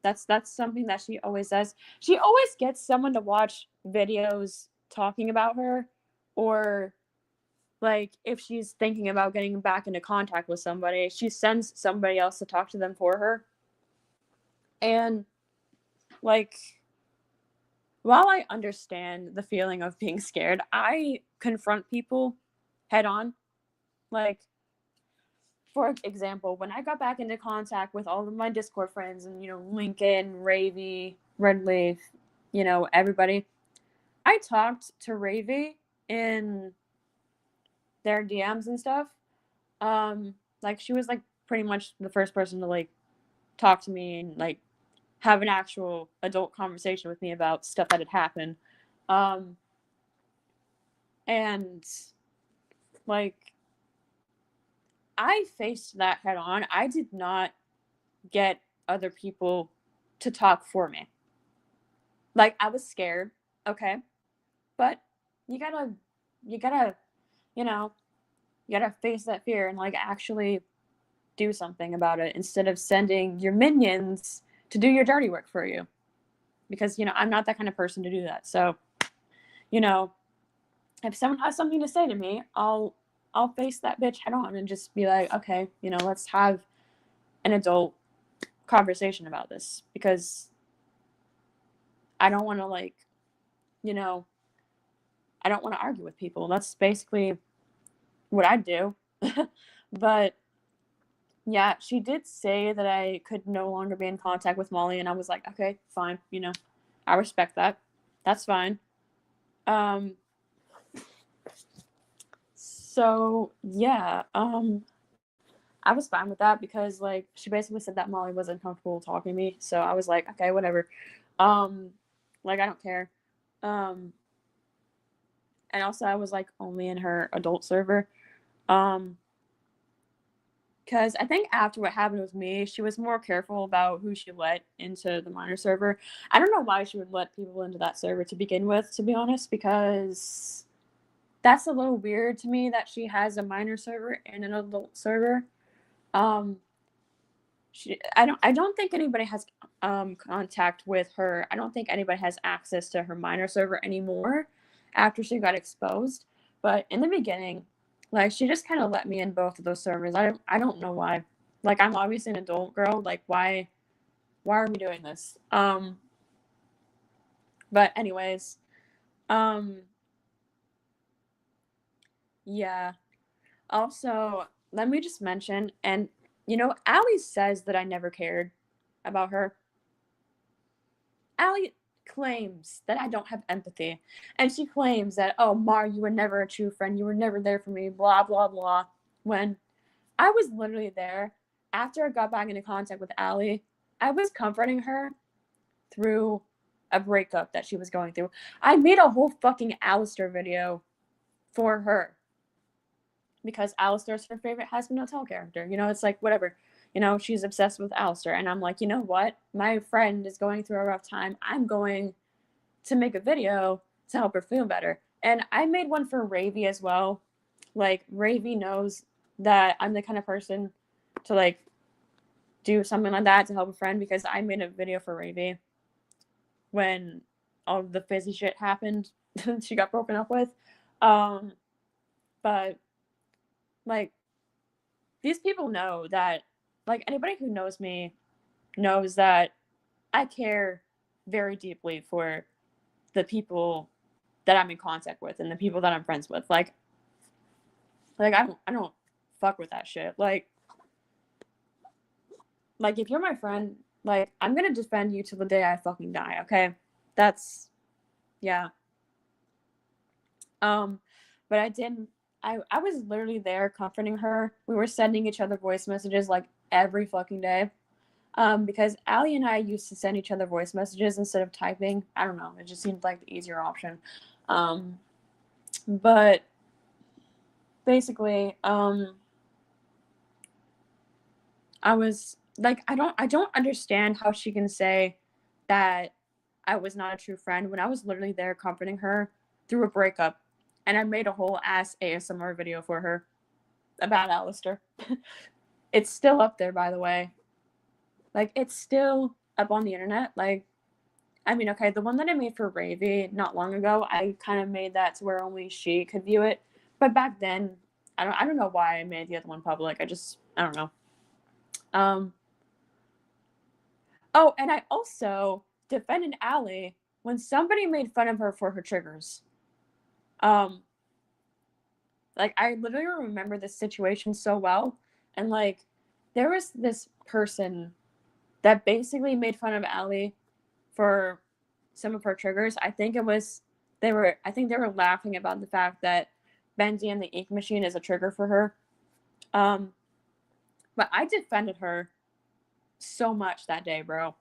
That's something that she always does. She always gets someone to watch videos talking about her, or, like, if she's thinking about getting back into contact with somebody, she sends somebody else to talk to them for her. And, like, while I understand the feeling of being scared, I confront people head on. Like, for example, when I got back into contact with all of my Discord friends and, Lincoln, Ravy, Redleaf, everybody, I talked to Ravy in their DMs and stuff. Like, she was, like, pretty much the first person to, like, talk to me and, like, have an actual adult conversation with me about stuff that had happened. And, like, I faced that head on. I did not get other people to talk for me. Like, I was scared, okay? But you gotta, you gotta, you gotta face that fear and, like, actually do something about it instead of sending your minions to do your dirty work for you. Because, I'm not that kind of person to do that. So, if someone has something to say to me, I'll face that bitch head on and just be like, okay, let's have an adult conversation about this, because I don't want to, like, I don't want to argue with people. That's basically what I do. But yeah, she did say that I could no longer be in contact with Molly, and I was like, okay, fine, I respect that. That's fine. So yeah, I was fine with that because, like, she basically said that Molly wasn't comfortable talking to me. So I was like, okay, whatever. Like, I don't care. And also I was, like, only in her adult server. Because I think after what happened with me, she was more careful about who she let into the minor server. I don't know why she would let people into that server to begin with, to be honest, because that's a little weird to me that she has a minor server and an adult server. I don't think anybody has contact with her. I don't think anybody has access to her minor server anymore after she got exposed. But in the beginning, like, she just kind of let me in both of those servers. I don't know why. Like, I'm obviously an adult girl. Like, why are we doing this? But anyways, yeah. Also, let me just mention, and Alee says that I never cared about her. Alee claims that I don't have empathy. And she claims that, oh, Mar, you were never a true friend. You were never there for me, blah, blah, blah. When I was literally there after I got back into contact with Alee, I was comforting her through a breakup that she was going through. I made a whole fucking Alistair video for her because Alistair's her favorite Hazbin Hotel character. It's like, whatever. She's obsessed with Alistair. And I'm like, you know what? My friend is going through a rough time. I'm going to make a video to help her feel better. And I made one for Ravy as well. Like, Ravy knows that I'm the kind of person to, like, do something like that to help a friend, because I made a video for Ravy when all the fizzy shit happened she got broken up with. But, like, these people know that, like, anybody who knows me knows that I care very deeply for the people that I'm in contact with and the people that I'm friends with. Like I don't fuck with that shit. Like, if you're my friend, like, I'm gonna defend you till the day I fucking die, okay? That's, yeah. But I was literally there comforting her. We were sending each other voice messages, like, every fucking day. Because Alee and I used to send each other voice messages instead of typing. I don't know. It just seemed like the easier option. But basically, I was like, I don't understand how she can say that I was not a true friend when I was literally there comforting her through a breakup, and I made a whole ass ASMR video for her about Alistair. It's still up there, by the way. Like, it's still up on the internet. Like, I mean, okay, the one that I made for Ravy not long ago, I kind of made that to where only she could view it. But back then, I don't know why I made the other one public. I don't know. Oh, and I also defended Alee when somebody made fun of her for her triggers, like, I literally remember this situation so well. And, like, there was this person that basically made fun of Alee for some of her triggers. I think they were laughing about the fact that Benji and the ink machine is a trigger for her. But I defended her so much that day, bro.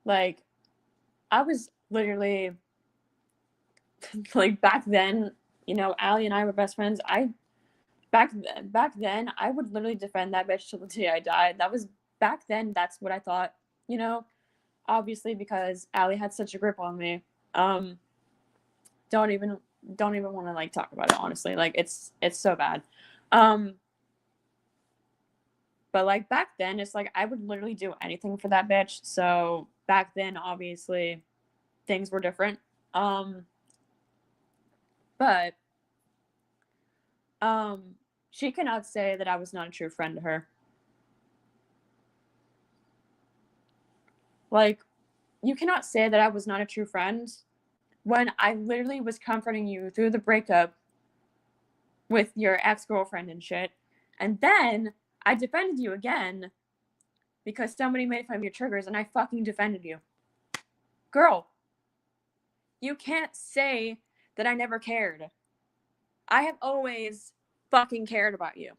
Like, I was literally, like, back then, you know, Alee and I were best friends. Back then, I would literally defend that bitch till the day I died. That was back then. That's what I thought, you know. Obviously, because Alee had such a grip on me. Don't even want to, like, talk about it, honestly. Like, it's so bad. But, like, back then, it's like I would literally do anything for that bitch. So back then, obviously, things were different. But she cannot say that I was not a true friend to her. Like, you cannot say that I was not a true friend when I literally was comforting you through the breakup with your ex-girlfriend and shit. And then I defended you again because somebody made fun of your triggers and I fucking defended you. Girl, you can't say that I never cared. I have always fucking cared about you.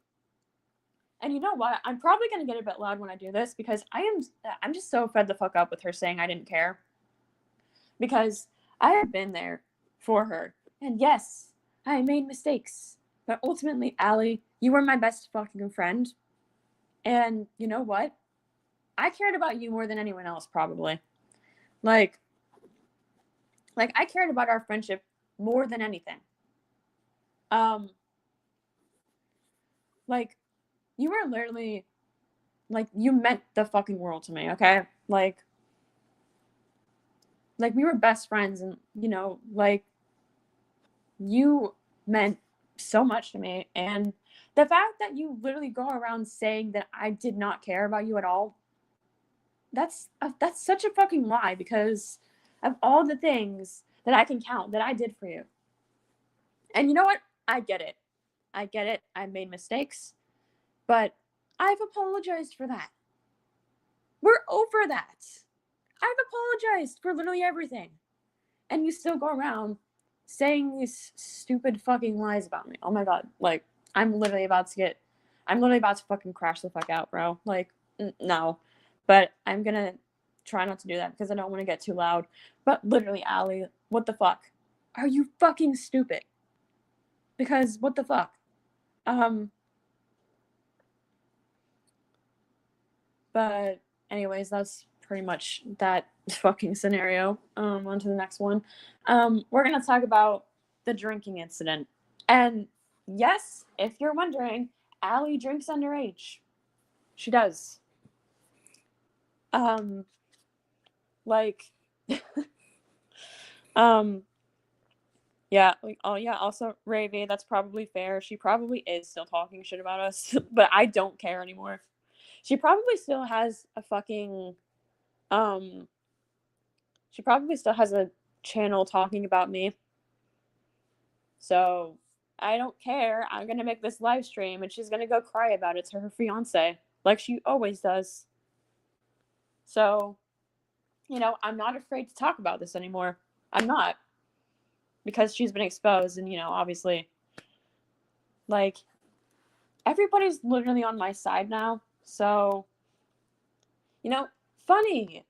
And you know what? I'm probably going to get a bit loud when I do this because I'm just so fed the fuck up with her saying I didn't care. Because I have been there for her. And yes, I made mistakes. But ultimately, Alee, you were my best fucking friend. And you know what? I cared about you more than anyone else, probably. Like I cared about our friendship more than anything. Like, you were literally, like, you meant the fucking world to me, okay? Like, we were best friends, and, you know, like, you meant so much to me. And the fact that you literally go around saying that I did not care about you at all, that's such a fucking lie because of all the things that I can count that I did for you. And you know what? I get it. I made mistakes, but I've apologized for that. We're over that. I've apologized for literally everything. And you still go around saying these stupid fucking lies about me. Oh my god. Like, I'm literally about to fucking crash the fuck out, bro. Like, no. But I'm gonna try not to do that because I don't want to get too loud. But literally, Alee, what the fuck? Are you fucking stupid? Because what the fuck? But anyways, that's pretty much that fucking scenario. On to the next one. We're gonna talk about the drinking incident. And yes, if you're wondering, Alee drinks underage. She does. Like, yeah, like, oh yeah, also Ravy, that's probably fair. She probably is still talking shit about us, but I don't care anymore. She probably still has a fucking she probably still has a channel talking about me. So I don't care. I'm gonna make this live stream and she's gonna go cry about it to her fiance, like she always does. So, you know, I'm not afraid to talk about this anymore. I'm not. Because she's been exposed and, you know, obviously, like, everybody's literally on my side now. So, you know, funny.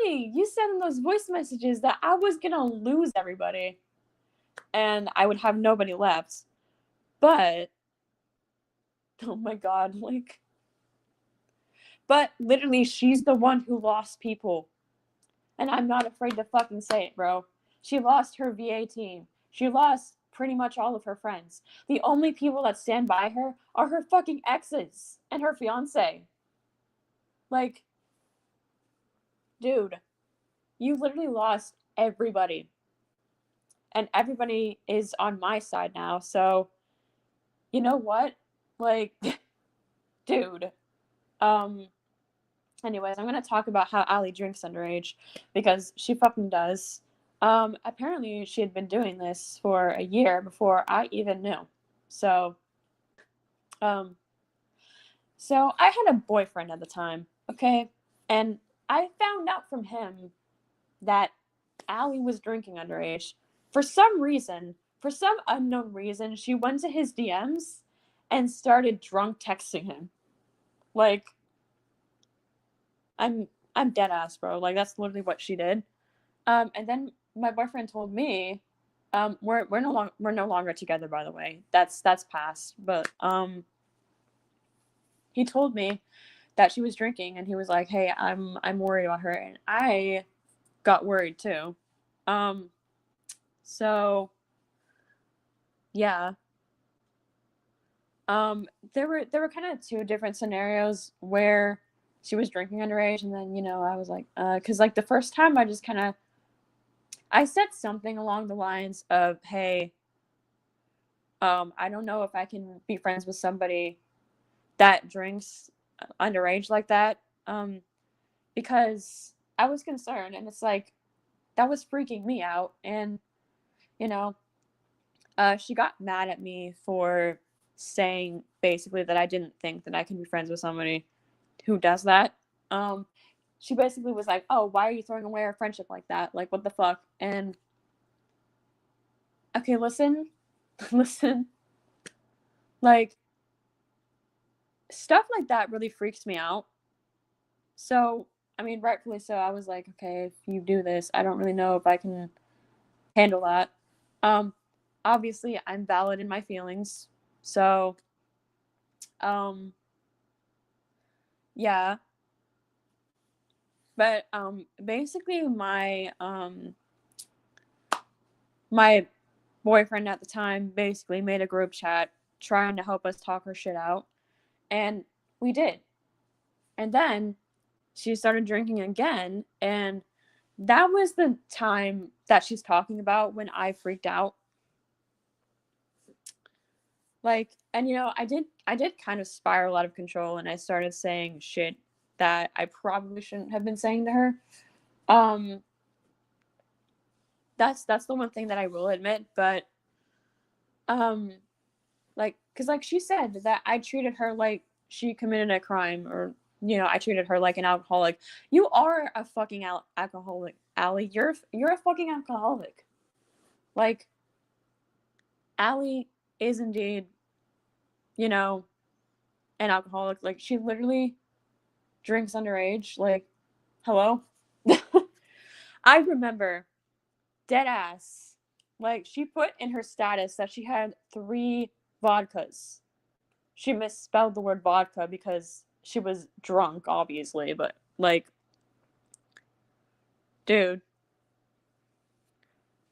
You said in those voice messages that I was gonna lose everybody and I would have nobody left. But, oh my god, like, but literally, she's the one who lost people. And I'm not afraid to fucking say it, bro. She lost her VA team. She lost pretty much all of her friends. The only people that stand by her are her fucking exes and her fiance. Like, dude, you literally lost everybody. And everybody is on my side now. So, you know what? Like, dude, anyways, I'm gonna talk about how Alee drinks underage because she fucking does. Apparently she had been doing this for a year before I even knew. So, um, so I had a boyfriend at the time, okay, and I found out from him that Alee was drinking underage. For some reason, for some unknown reason, she went to his DMs and started drunk texting him. Like, I'm I'm dead ass, bro. Like that's literally what she did. And then my boyfriend told me, we're no longer together, by the way. That's past. But he told me that she was drinking, and he was like, "Hey, I'm worried about her," and I got worried too. Um, so yeah. There were kind of two different scenarios where she was drinking underage, and then I was like, because like the first time I just kind of I said something along the lines of, "Hey, I don't know if I can be friends with somebody that drinks underage like that, because I was concerned, and it's like that was freaking me out, and you know, she got mad at me for saying basically that I didn't think that I can be friends with somebody who does that. Um, she basically was like, "Oh, why are you throwing away our friendship like that? Like, what the fuck?" And okay, listen, listen, like stuff like that really freaks me out. So, I mean, rightfully so. I was like, okay, if you do this, I don't really know if I can handle that. Um, Obviously, I'm valid in my feelings. So, um, yeah. But basically, my boyfriend at the time basically made a group chat trying to help us talk her shit out, and we did. And then she started drinking again, and that was the time that she's talking about when I freaked out. Like, and I did kind of spiral out of control, and I started saying shit that I probably shouldn't have been saying to her. Um that's the one thing that I will admit, but um like cuz like she said that I treated her like she committed a crime, or I treated her like an alcoholic. You are a fucking alcoholic, Alee. You're a fucking alcoholic. Like, Alee is indeed, you know, an alcoholic. Like, she literally drinks underage. Like, hello? I remember, dead ass, like, she put in her status that she had 3 vodkas. She misspelled the word vodka because she was drunk, obviously, but, like, dude.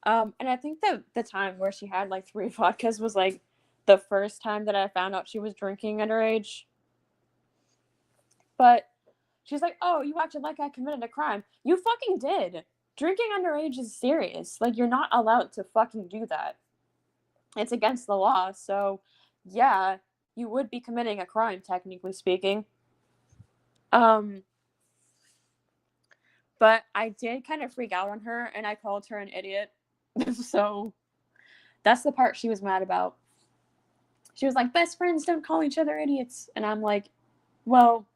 And I think that the time where she had, like, 3 vodkas was, like, the first time that I found out she was drinking underage. But she's like, "Oh, you acted like I committed a crime." You fucking did. Drinking underage is serious. Like, you're not allowed to fucking do that. It's against the law. So, yeah, you would be committing a crime, technically speaking. Um, but I did kind of freak out on her, and I called her an idiot. So that's the part she was mad about. She was like, "Best friends don't call each other idiots," and I'm like, "Well,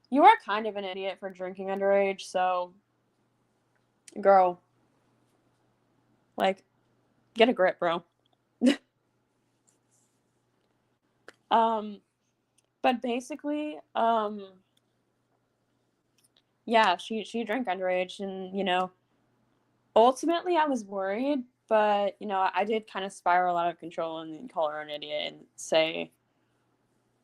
you are kind of an idiot for drinking underage, so, girl, like, get a grip, bro." um, but basically, yeah, she drank underage, and ultimately I was worried, but I did kind of spiral out of control and call her an idiot and say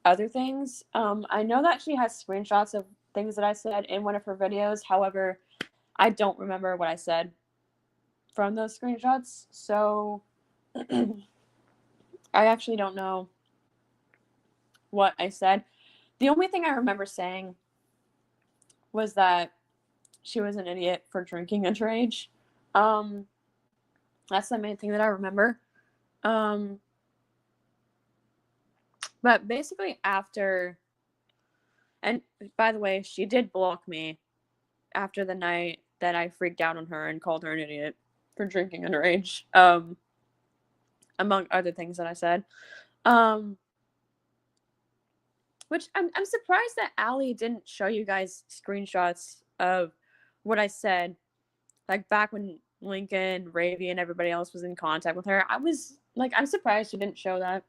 other things. I know that she has screenshots of things that I said in one of her videos. However, I don't remember what I said from those screenshots, so I actually don't know what I said. The only thing I remember saying was that she was an idiot for drinking underage. Um, that's the main thing that I remember. Um, but basically after, And by the way, she did block me after the night that I freaked out on her and called her an idiot for drinking underage. Among other things that I said. Which I'm surprised that Alee didn't show you guys screenshots of what I said, like back when Lincoln, Ravy, and everybody else was in contact with her. I was like, I'm surprised she didn't show that.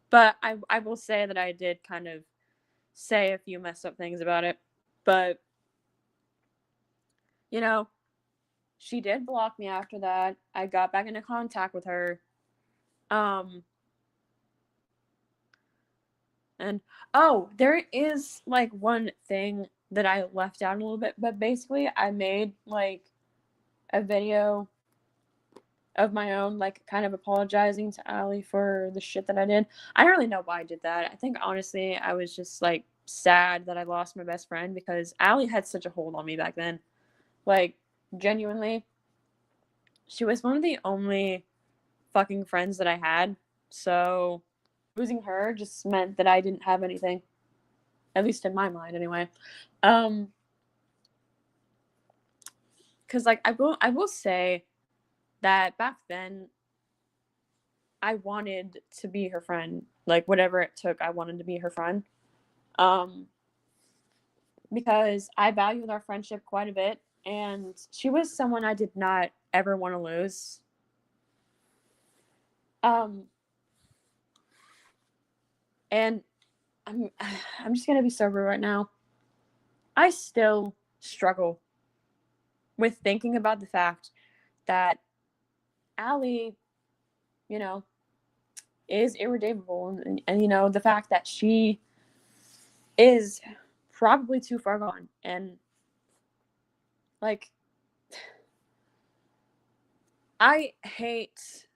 But I will say that I did kind of say a few messed up things about it. But, you know, she did block me after that. I got back into contact with her. And, oh, there is, like, one thing that I left out a little bit. But basically, I made, like, a video of my own, like, kind of apologizing to Alee for the shit that I did. I don't really know why I did that. I think, honestly, I was just, like, sad that I lost my best friend because Alee had such a hold on me back then. Like, genuinely, she was one of the only fucking friends that I had. So, losing her just meant that I didn't have anything. At least in my mind, anyway. Because, like, I will say that back then, I wanted to be her friend. Like, whatever it took, I wanted to be her friend. Because I valued our friendship quite a bit, and she was someone I did not ever want to lose. And I'm just gonna be sober right now. I still struggle with thinking about the fact that Alee, you know, is irredeemable, and you know, the fact that she is probably too far gone, and like, I hate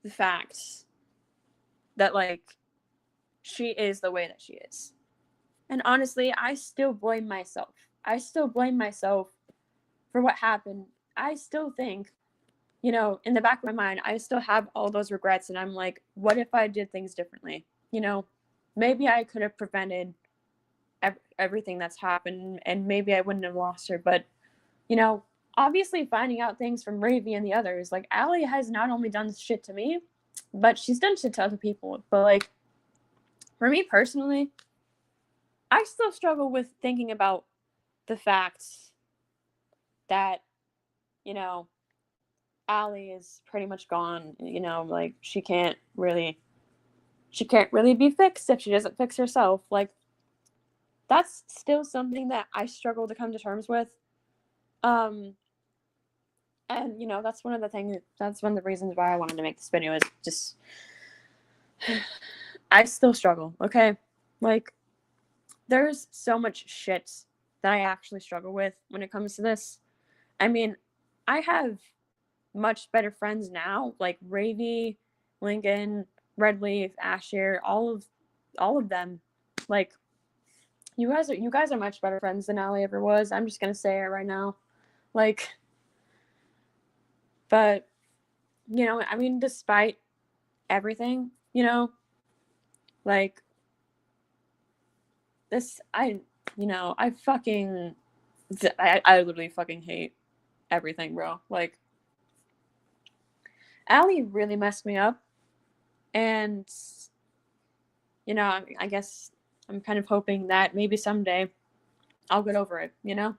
the fact that, like, she is the way that she is. And honestly, I still blame myself. I still blame myself for what happened. I still think, you know, in the back of my mind, I still have all those regrets. And I'm like, what if I did things differently? You know, maybe I could have prevented everything that's happened, and maybe I wouldn't have lost her. But, you know, obviously finding out things from Ravy and the others, like, Alee has not only done shit to me, but she's done shit to other people. But, like, for me personally, I still struggle with thinking about the fact that, you know, Alee is pretty much gone. You know, like, she can't really be fixed if she doesn't fix herself. Like, that's still something that I struggle to come to terms with. And you know, that's one of the reasons why I wanted to make this video, is just I still struggle, okay? Like, there's so much shit that I actually struggle with when it comes to this. I mean, I have much better friends now, like Ravy, Lincoln, Redleaf, Asher, all of them. Like, you guys are much better friends than Alee ever was. I'm just gonna say it right now. Like, but, you know, I mean, despite everything, you know, like, this, I literally fucking hate everything, bro. Like, Alee really messed me up, and, you know, I guess I'm kind of hoping that maybe someday I'll get over it, you know?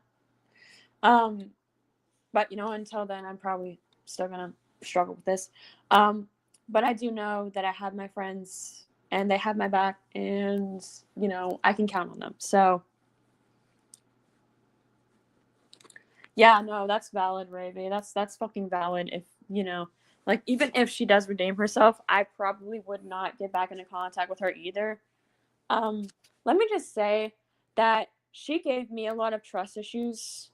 But, you know, until then, I'm probably still gonna struggle with this. But I do know that I have my friends, and they have my back, and, you know, I can count on them. So, yeah, no, that's valid, Ravy. That's fucking valid. If, you know, like, even if she does redeem herself, I probably would not get back into contact with her either. Let me just say that she gave me a lot of trust issues.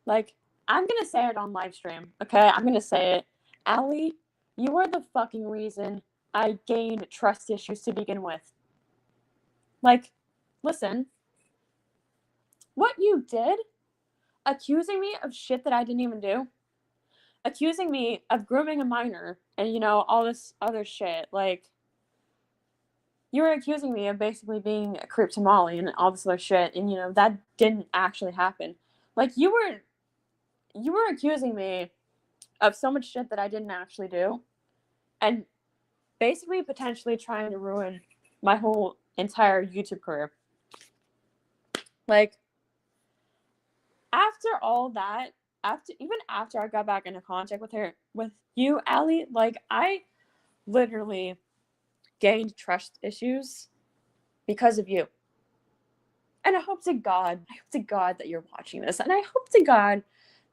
Like, I'm gonna say it on live stream, okay? I'm gonna say it. Alee, you are the fucking reason I gained trust issues to begin with. Like, listen, what you did, accusing me of shit that I didn't even do, accusing me of grooming a minor, and, you know, all this other shit, like, you were accusing me of basically being a creep to Molly and all this other shit, and that didn't actually happen. Like, you were accusing me of so much shit that I didn't actually do, and basically potentially trying to ruin my whole entire YouTube career. Like, after all that, after I got back into contact with you, Alee, like, I literally gained trust issues because of you. And I hope to God that you're watching this. And I hope to God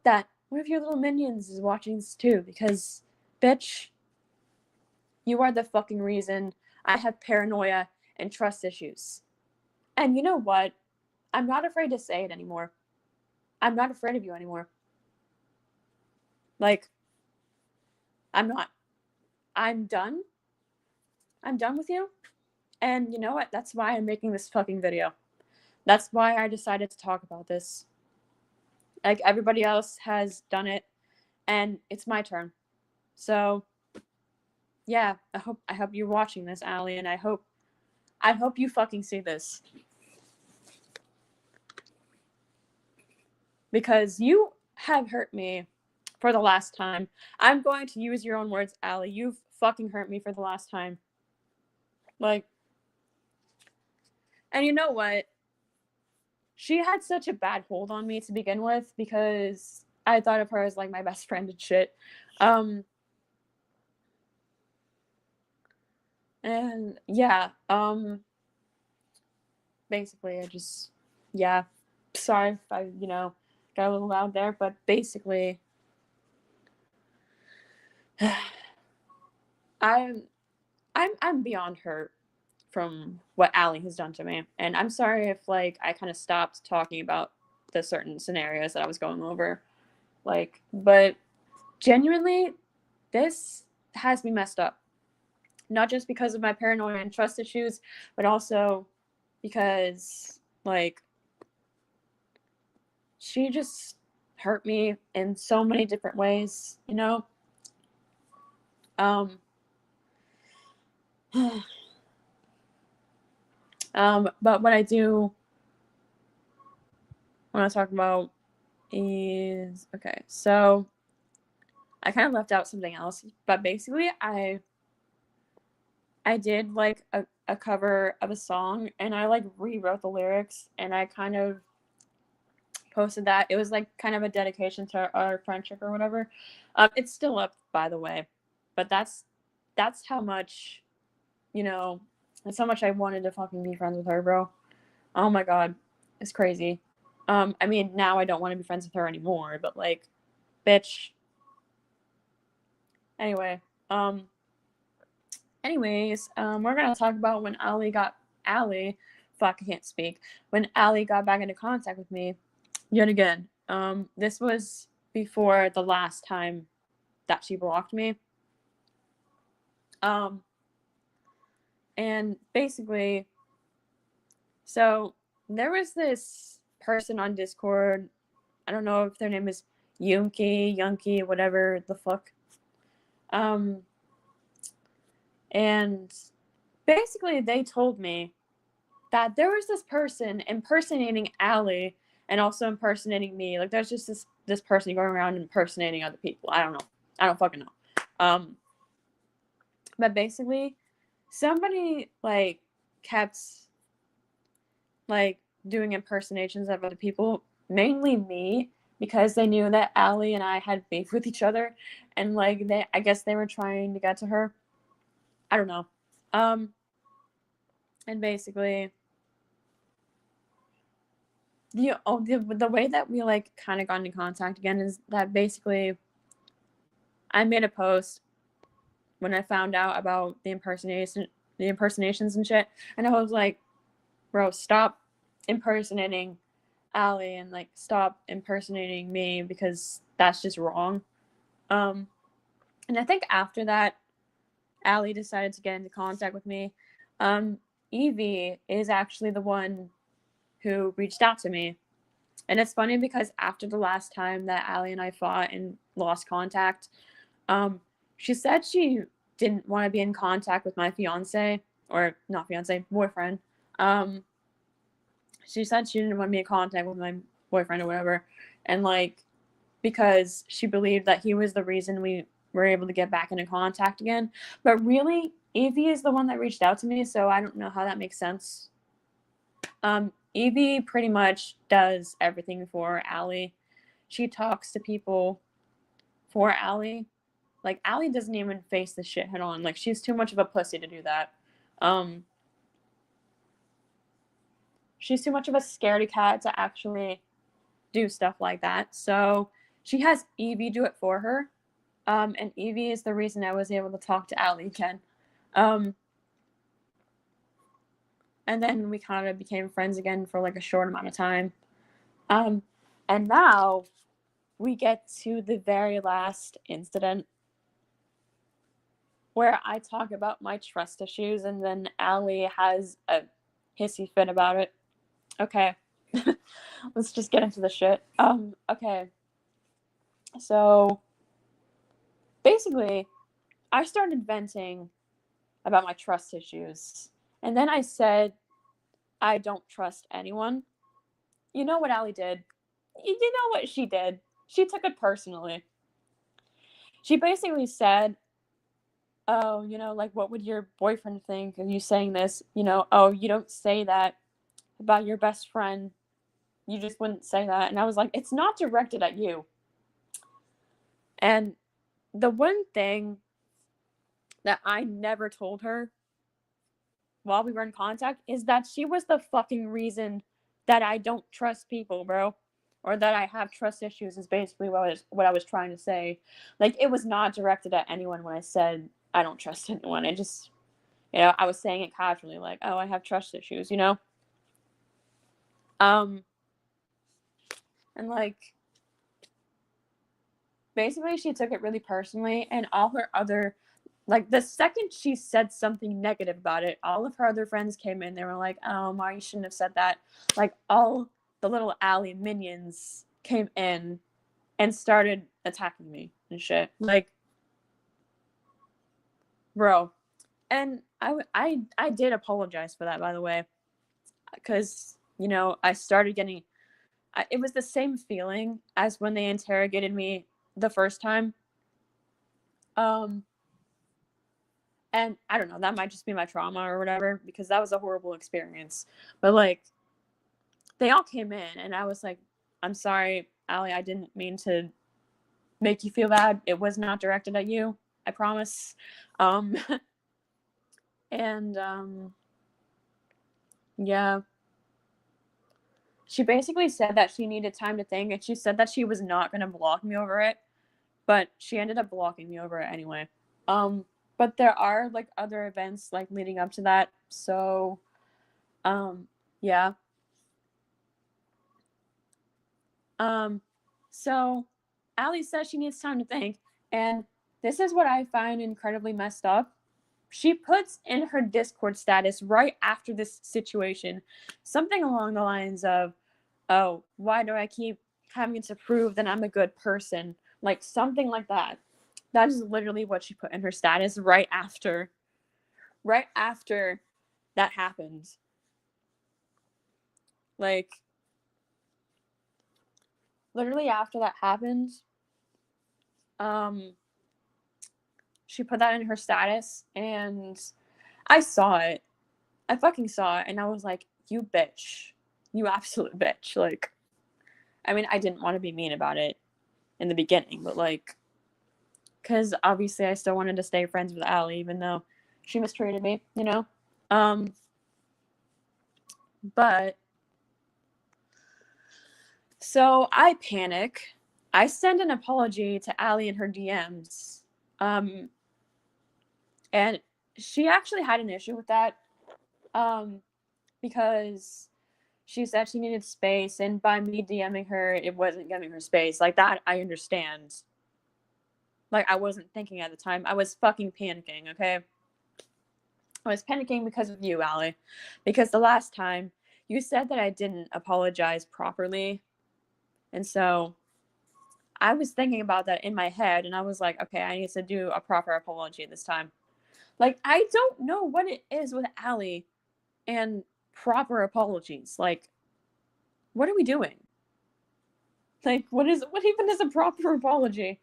that one of your little minions is watching this too, because, bitch, you are the fucking reason I have paranoia and trust issues. And you know what? I'm not afraid to say it anymore. I'm not afraid of you anymore. Like, I'm not. I'm done. I'm done with you. And you know what? That's why I'm making this fucking video. That's why I decided to talk about this. Like, everybody else has done it, and it's my turn. So, yeah, I hope you're watching this, Alee, and I hope you fucking see this. Because you have hurt me for the last time. I'm going to use your own words, Alee. You've fucking hurt me for the last time. Like, and you know what? She had such a bad hold on me to begin with because I thought of her as like my best friend and shit. And yeah, basically I just, yeah, sorry if I, got a little loud there, but basically I'm beyond hurt from what Alee has done to me. And I'm sorry if like I kind of stopped talking about the certain scenarios that I was going over. Like, but genuinely, this has me messed up. Not just because of my paranoia and trust issues, but also because, like, she just hurt me in so many different ways, but what I do want to talk about is, okay, so I kind of left out something else, but basically I did like a cover of a song, and I like rewrote the lyrics, and I kind of posted that. It was like kind of a dedication to our friendship or whatever. It's still up, by the way, but that's how much, that's how much I wanted to fucking be friends with her, bro. Oh my god, it's crazy. I mean, now I don't want to be friends with her anymore, but like, bitch. Anyway, we're gonna talk about when Alee, fuck, I can't speak. When Alee got back into contact with me, yet again. This was before the last time that she blocked me. And basically, so there was this person on Discord. I don't know if their name is Yunky, whatever the fuck. And basically they told me that there was this person impersonating Alee and also impersonating me. Like, there's just this person going around impersonating other people. I don't know. I don't fucking know. But basically, somebody like kept like doing impersonations of other people, mainly me, because they knew that Alee and I had beef with each other, and like I guess they were trying to get to her. I don't know. And basically, the way that we like kind of got into contact again is that basically I made a post when I found out about the impersonations and shit, and I was like, bro, stop impersonating Alee and like stop impersonating me, because that's just wrong. And I think after that, Alee decided to get into contact with me. Evie is actually the one who reached out to me. And it's funny because after the last time that Alee and I fought and lost contact, she said she didn't want to be in contact with my fiance. or not fiance, boyfriend. She said she didn't want me in contact with my boyfriend or whatever, and like because she believed that he was the reason we were able to get back into contact again. But really, Evie is the one that reached out to me, so I don't know how that makes sense. Evie pretty much does everything for Alee. She talks to people for Alee. Like, Alee doesn't even face the shit head on. Like, she's too much of a pussy to do that. She's too much of a scaredy cat to actually do stuff like that. So she has Evie do it for her. And Evie is the reason I was able to talk to Alee again. And then we kind of became friends again for like a short amount of time. And now we get to the very last incident where I talk about my trust issues and then Alee has a hissy fit about it. Okay. Let's just get into the shit. Okay. So basically, I started venting about my trust issues. And then I said, I don't trust anyone. You know what Alee did? You know what she did? She took it personally. She basically said, oh, you know, like, what would your boyfriend think of you saying this? You know, oh, you don't say that about your best friend. You just wouldn't say that. And I was like, it's not directed at you. And the one thing that I never told her while we were in contact is that she was the fucking reason that I don't trust people, bro. Or that I have trust issues is basically what I was trying to say. Like, it was not directed at anyone when I said I don't trust anyone. It just, you know, I was saying it casually, like, oh, I have trust issues, you know? And like, basically she took it really personally, and all her other, like, the second she said something negative about it, all of her other friends came in. They were like, oh, Ma, you shouldn't have said that. Like, all the little Alee minions came in and started attacking me and shit. Like, bro. And I did apologize for that, by the way, because, you know, I started getting, it was the same feeling as when they interrogated me the first time. And I don't know, that might just be my trauma or whatever, because that was a horrible experience. But like, they all came in, and I was like, I'm sorry, Alee, I didn't mean to make you feel bad. It was not directed at you, I promise. And yeah. She basically said that she needed time to think, and she said that she was not going to block me over it, but she ended up blocking me over it anyway. But there are like other events like leading up to that, so yeah. So Alee says she needs time to think, and this is what I find incredibly messed up. She puts in her Discord status right after this situation something along the lines of, oh, why do I keep having to prove that I'm a good person? Like, something like that. That is literally what she put in her status right after that happened. Like, literally after that happened, she put that in her status, and I saw it. I fucking saw it, and I was like, you bitch. You absolute bitch. Like, I mean, I didn't want to be mean about it in the beginning, but like, because obviously I still wanted to stay friends with Alee, even though she mistreated me, you know? But, so I panic. I send an apology to Alee in her DMs. And she actually had an issue with that. Because she said she needed space, and by me DMing her, it wasn't giving her space. Like, that, I understand. Like, I wasn't thinking at the time. I was fucking panicking, okay? I was panicking because of you, Alee. Because the last time, you said that I didn't apologize properly. And so, I was thinking about that in my head, and I was like, okay, I need to do a proper apology this time. Like, I don't know what it is with Alee and proper apologies. Like, what are we doing? Like, what even is a proper apology?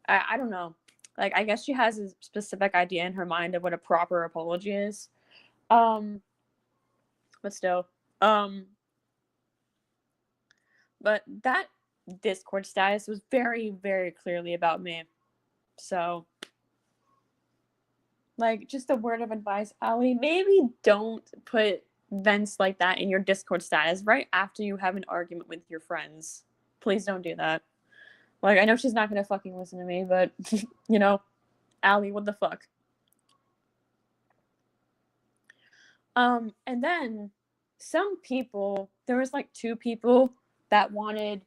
I don't know. Like, I guess she has a specific idea in her mind of what a proper apology is. But still. But that Discord status was very, very clearly about me. So, like, just a word of advice, Alee, maybe don't put events like that in your Discord status right after you have an argument with your friends. Please don't do that. Like, I know she's not gonna fucking listen to me, but, you know, Alee, what the fuck? And then some people, there was like 2 people that wanted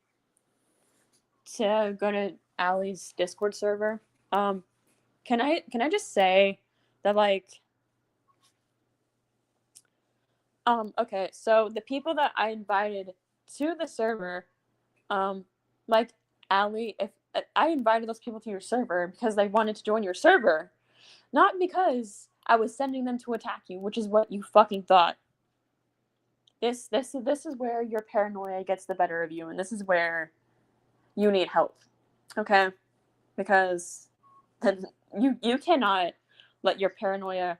to go to Alee's Discord server. Can I just say that, like, okay, so the people that I invited to the server, like, Alee, if I invited those people to your server because they wanted to join your server, not because I was sending them to attack you, which is what you fucking thought. This is where your paranoia gets the better of you, and this is where you need help. Okay? Because you cannot let your paranoia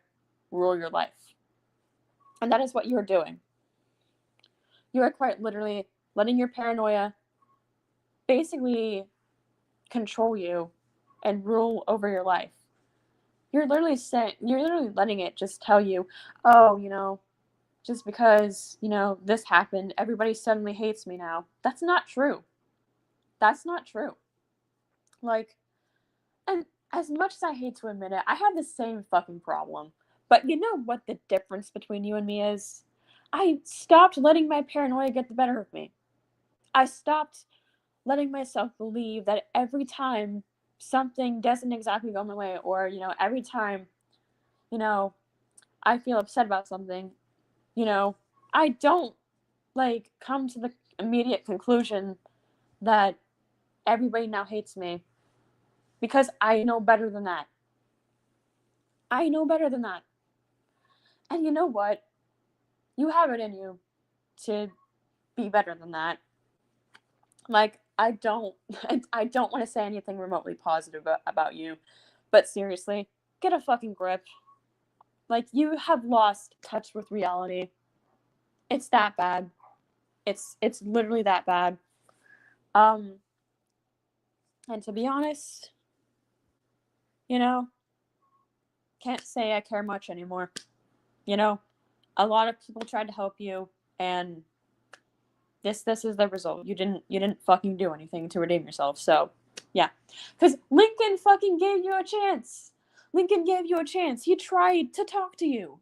rule your life. And that is what you're doing. You are quite literally letting your paranoia basically control you and rule over your life. You're literally letting it just tell you, oh, you know, just because, you know, this happened, everybody suddenly hates me now. That's not true. That's not true. Like, and as much as I hate to admit it, I have the same fucking problem. But you know what the difference between you and me is? I stopped letting my paranoia get the better of me. I stopped letting myself believe that every time something doesn't exactly go my way, or, you know, every time, you know, I feel upset about something, you know, I don't, like, come to the immediate conclusion that everybody now hates me, because I know better than that. I know better than that. And you know what? You have it in you to be better than that. Like, I don't want to say anything remotely positive about you, but seriously, get a fucking grip. Like, you have lost touch with reality. It's that bad. It's literally that bad. And to be honest, you know, can't say I care much anymore. You know, a lot of people tried to help you, and this is the result. You didn't fucking do anything to redeem yourself. So, yeah. Cuz Lincoln fucking gave you a chance. Lincoln gave you a chance. He tried to talk to you.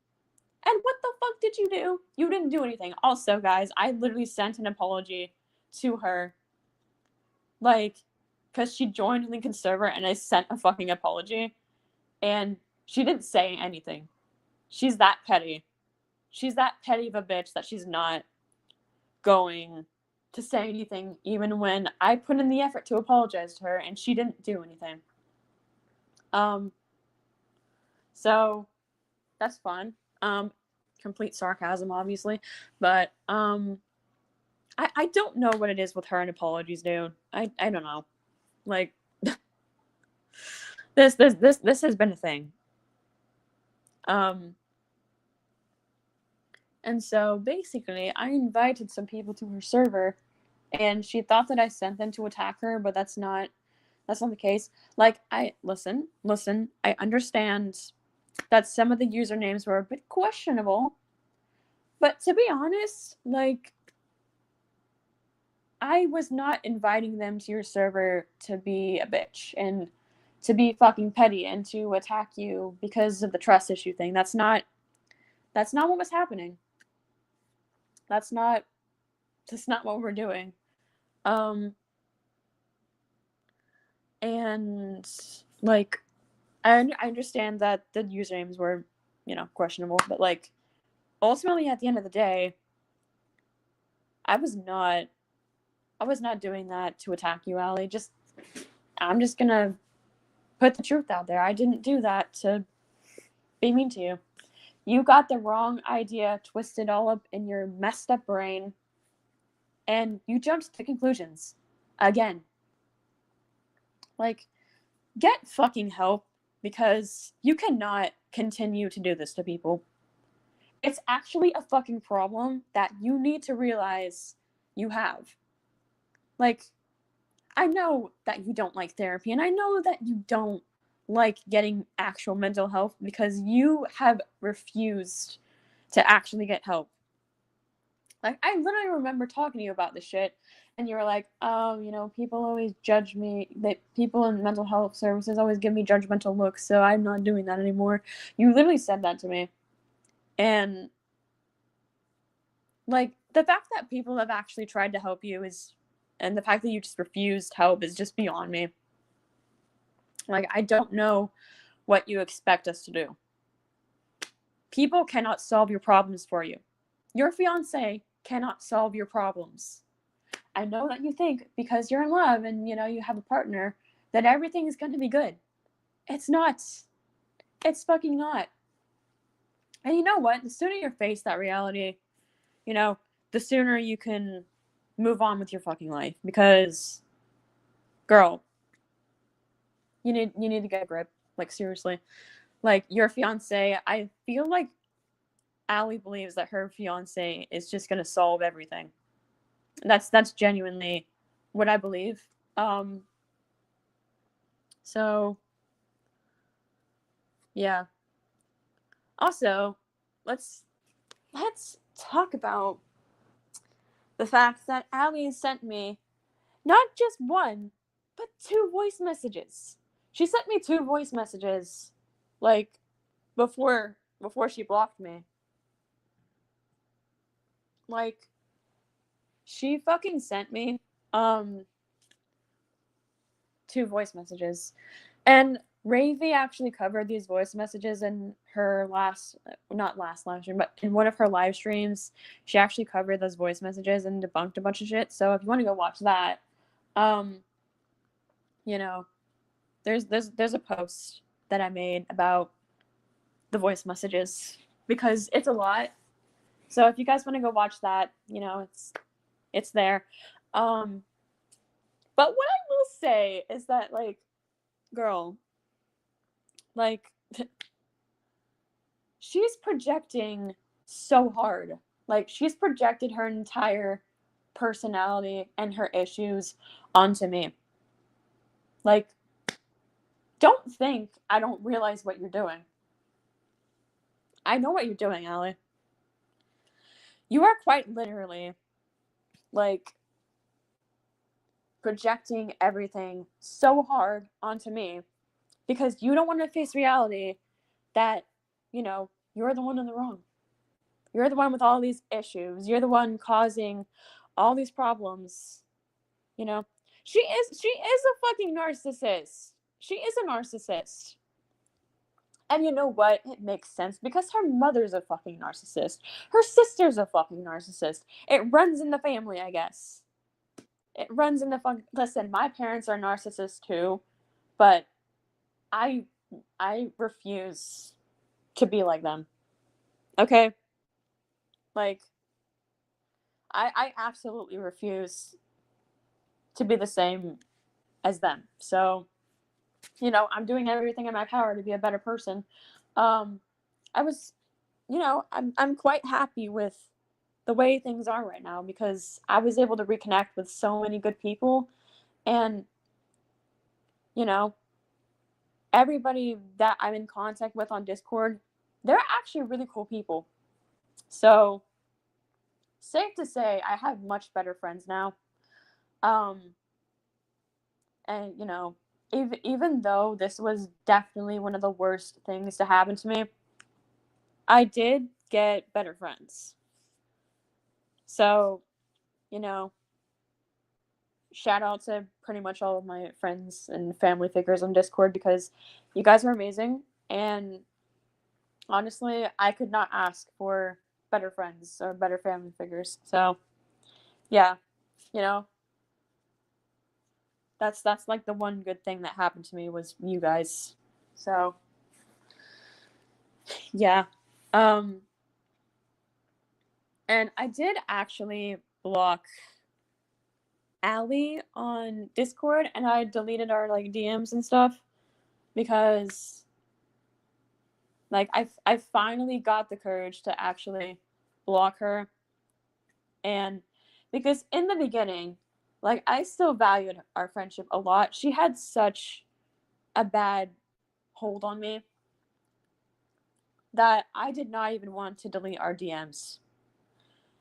And what the fuck did you do? You didn't do anything. Also, guys, I literally sent an apology to her. Like, cuz she joined Lincoln's server and I sent a fucking apology, and she didn't say anything. She's that petty. She's that petty of a bitch that she's not going to say anything, even when I put in the effort to apologize to her and she didn't do anything. So that's fun. Complete sarcasm, obviously, but I don't know what it is with her and apologies, dude. I don't know. Like, this has been a thing. And so basically, I invited some people to her server, and she thought that I sent them to attack her, but that's not the case. Like, listen, I understand that some of the usernames were a bit questionable, but to be honest, like, I was not inviting them to your server to be a bitch and to be fucking petty and to attack you because of the trust issue thing. That's not what was happening. That's not what we're doing. And, like, I understand that the usernames were, you know, questionable, but, like, ultimately at the end of the day, I was not doing that to attack you, Alee. I'm just gonna put the truth out there. I didn't do that to be mean to you. You got the wrong idea twisted all up in your messed up brain, and you jumped to conclusions. Again. Like, get fucking help, because you cannot continue to do this to people. It's actually a fucking problem that you need to realize you have. Like, I know that you don't like therapy, and I know that you don't like getting actual mental health because you have refused to actually get help. Like, I literally remember talking to you about this shit, and you were like, oh, you know, people always judge me. That people in mental health services always give me judgmental looks, so I'm not doing that anymore. You literally said that to me. And, like, the fact that people have actually tried to help you is, and the fact that you just refused help is just beyond me. Like, I don't know what you expect us to do. People cannot solve your problems for you. Your fiance cannot solve your problems. I know that you think because you're in love and, you know, you have a partner that everything is going to be good. It's not. It's fucking not. And you know what? The sooner you face that reality, you know, the sooner you can move on with your fucking life. Because, girl, you need to get a grip. Like, seriously. Like, your fiance, I feel like Alee believes that her fiance is just going to solve everything. That's genuinely what I believe. So yeah. Also, let's talk about the fact that Alee sent me not just one, but 2 voice messages. She sent me 2 voice messages, like, before she blocked me. Like, she fucking sent me 2 voice messages. And Ravi actually covered these voice messages in her not last live stream, but in one of her live streams. She actually covered those voice messages and debunked a bunch of shit. So if you want to go watch that, you know, there's a post that I made about the voice messages because it's a lot. So if you guys want to go watch that, you know, it's there. But what I will say is that, like, girl, like, she's projecting so hard. Like, she's projected her entire personality and her issues onto me. Like, don't think I don't realize what you're doing. I know what you're doing, Alee. You are quite literally, like, projecting everything so hard onto me because you don't want to face reality that, you know, you're the one in the wrong. You're the one with all these issues. You're the one causing all these problems. You know, she is a fucking narcissist. She is a narcissist. And you know what? It makes sense because her mother's a fucking narcissist. Her sister's a fucking narcissist. It runs in the family, I guess. It runs in the listen, my parents are narcissists too, but I refuse to be like them. Okay? Like, I absolutely refuse to be the same as them. So, you know, I'm doing everything in my power to be a better person. I was, you know, I'm quite happy with the way things are right now because I was able to reconnect with so many good people, and, you know, everybody that I'm in contact with on Discord, they're actually really cool people. So, safe to say, I have much better friends now. And, you know, even though this was definitely one of the worst things to happen to me, I did get better friends. So, you know, shout out to pretty much all of my friends and family figures on Discord because you guys are amazing. And honestly, I could not ask for better friends or better family figures. So, yeah, you know, that's like the one good thing that happened to me was you guys. So, Yeah. And I did actually block Alee on Discord, and I deleted our like DMs and stuff because like I finally got the courage to actually block her. And because in the beginning, like I still valued our friendship a lot. She had such a bad hold on me that I did not even want to delete our DMs.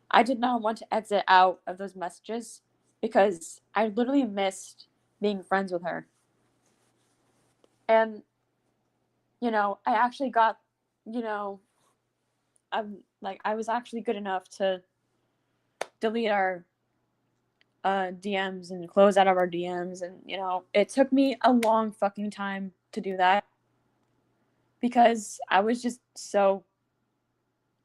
I did not want to exit out of those messages because I literally missed being friends with her. And, you know, I actually got, you know, I was actually good enough to delete our DMs and close out of our DMs. And, you know, it took me a long fucking time to do that because I was just so,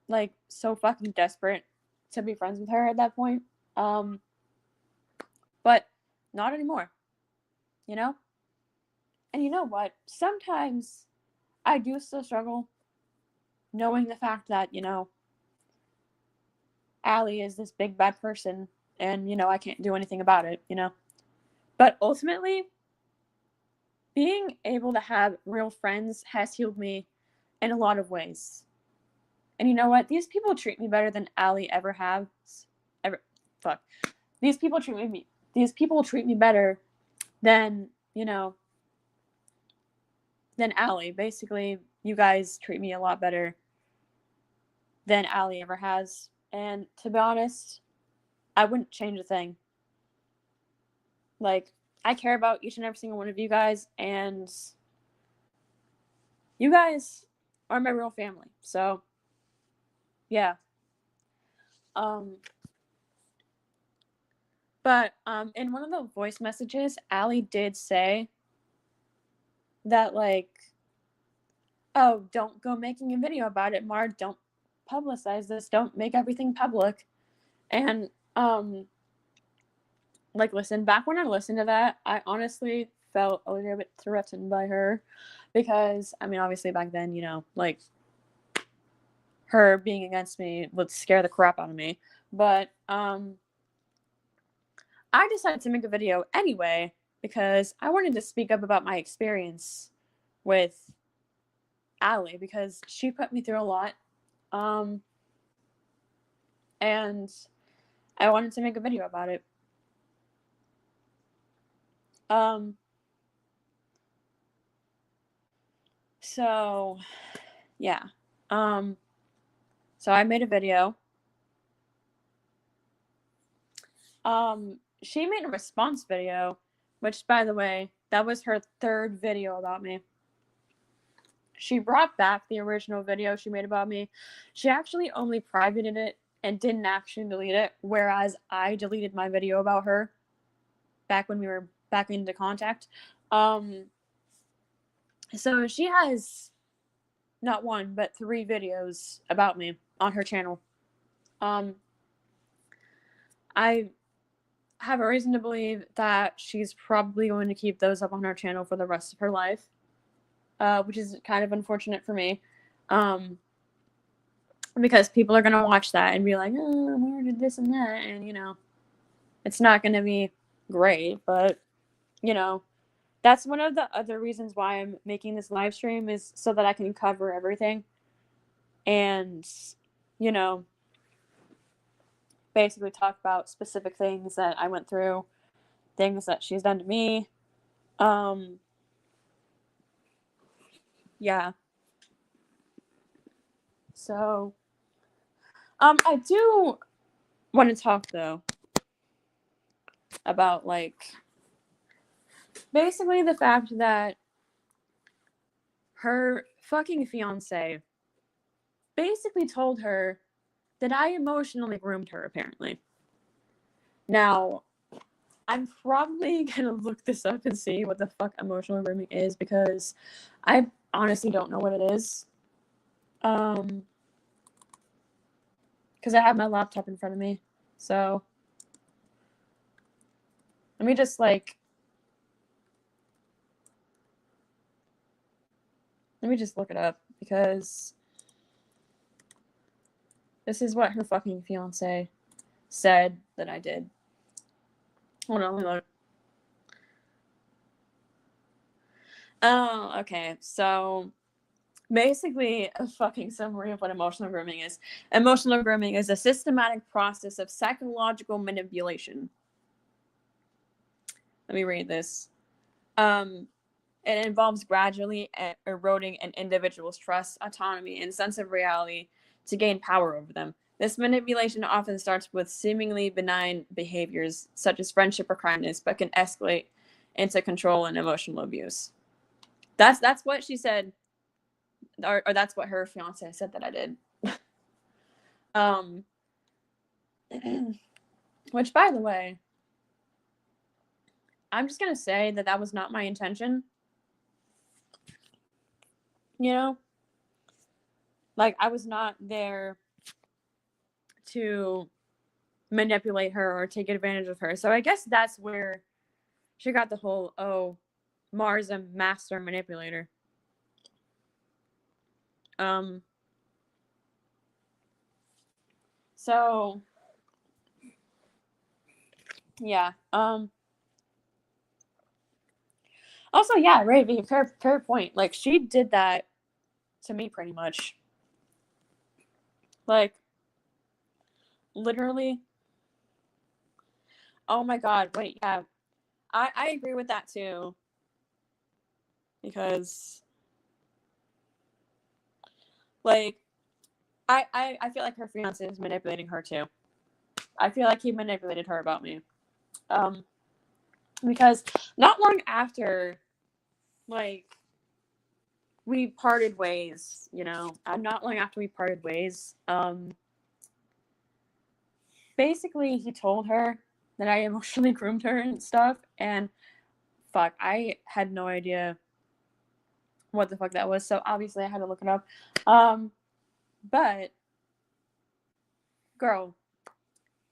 like, so fucking desperate to be friends with her at that point. But not anymore, you know? And you know what? Sometimes I do still struggle knowing the fact that, you know, Alee is this big bad person and, you know, I can't do anything about it, you know? But ultimately, being able to have real friends has healed me in a lot of ways. And you know what? These people treat me better than Alee ever has. Ever fuck. These people treat me better than, you know, than Alee. Basically, you guys treat me a lot better than Alee ever has. And to be honest, I wouldn't change a thing. Like, I care about each and every single one of you guys, and you guys are my real family. So, yeah. But in one of the voice messages, Alee did say that, like, oh, don't go making a video about it, Mar. Don't publicize this. Don't make everything public. And like, listen, back when I listened to that, I honestly felt a little bit threatened by her because, I mean, obviously back then, you know, like, her being against me would scare the crap out of me. But I decided to make a video anyway because I wanted to speak up about my experience with Alee because she put me through a lot. And I wanted to make a video about it. So yeah. So I made a video. She made a response video, which, by the way, that was her third video about me. She brought back the original video she made about me. She actually only privated it and didn't actually delete it, whereas I deleted my video about her back when we were back into contact. So she has not one, but 3 videos about me on her channel. I have a reason to believe that she's probably going to keep those up on her channel for the rest of her life, which is kind of unfortunate for me, because people are going to watch that and be like, oh, where did this and that, and, you know, it's not going to be great, but, you know, that's one of the other reasons why I'm making this live stream is so that I can cover everything and, you know, basically talk about specific things that I went through, things that she's done to me. Yeah. So, I do want to talk though about, like, basically the fact that her fucking fiance basically told her that I emotionally groomed her, apparently. Now, I'm probably gonna look this up and see what the fuck emotional grooming is because I honestly don't know what it is. Because I have my laptop in front of me. So, let me just, like, look it up because This is what her fucking fiance said that I did. Hold on, let me look. Oh, okay. So basically, a fucking summary of what emotional grooming is. Emotional grooming is a systematic process of psychological manipulation. Let me read this. It involves gradually eroding an individual's trust, autonomy, and sense of reality to gain power over them. This manipulation often starts with seemingly benign behaviors such as friendship or kindness, but can escalate into control and emotional abuse. That's what she said, or that's what her fiance said that I did. Which, by the way, I'm just gonna say that was not my intention. You know, like I was not there to manipulate her or take advantage of her. So I guess that's where she got the whole, oh, Mars a master manipulator. So yeah. Also, yeah, Ray, fair point. Like she did that to me pretty much. Like literally. Oh my god, wait, yeah. I agree with that too. Because like I feel like her fiance is manipulating her too. I feel like he manipulated her about me. Because not long after, like, we parted ways, you know, not long after we parted ways, basically he told her that I emotionally groomed her and stuff, and fuck, I had no idea what the fuck that was, so obviously I had to look it up. But girl,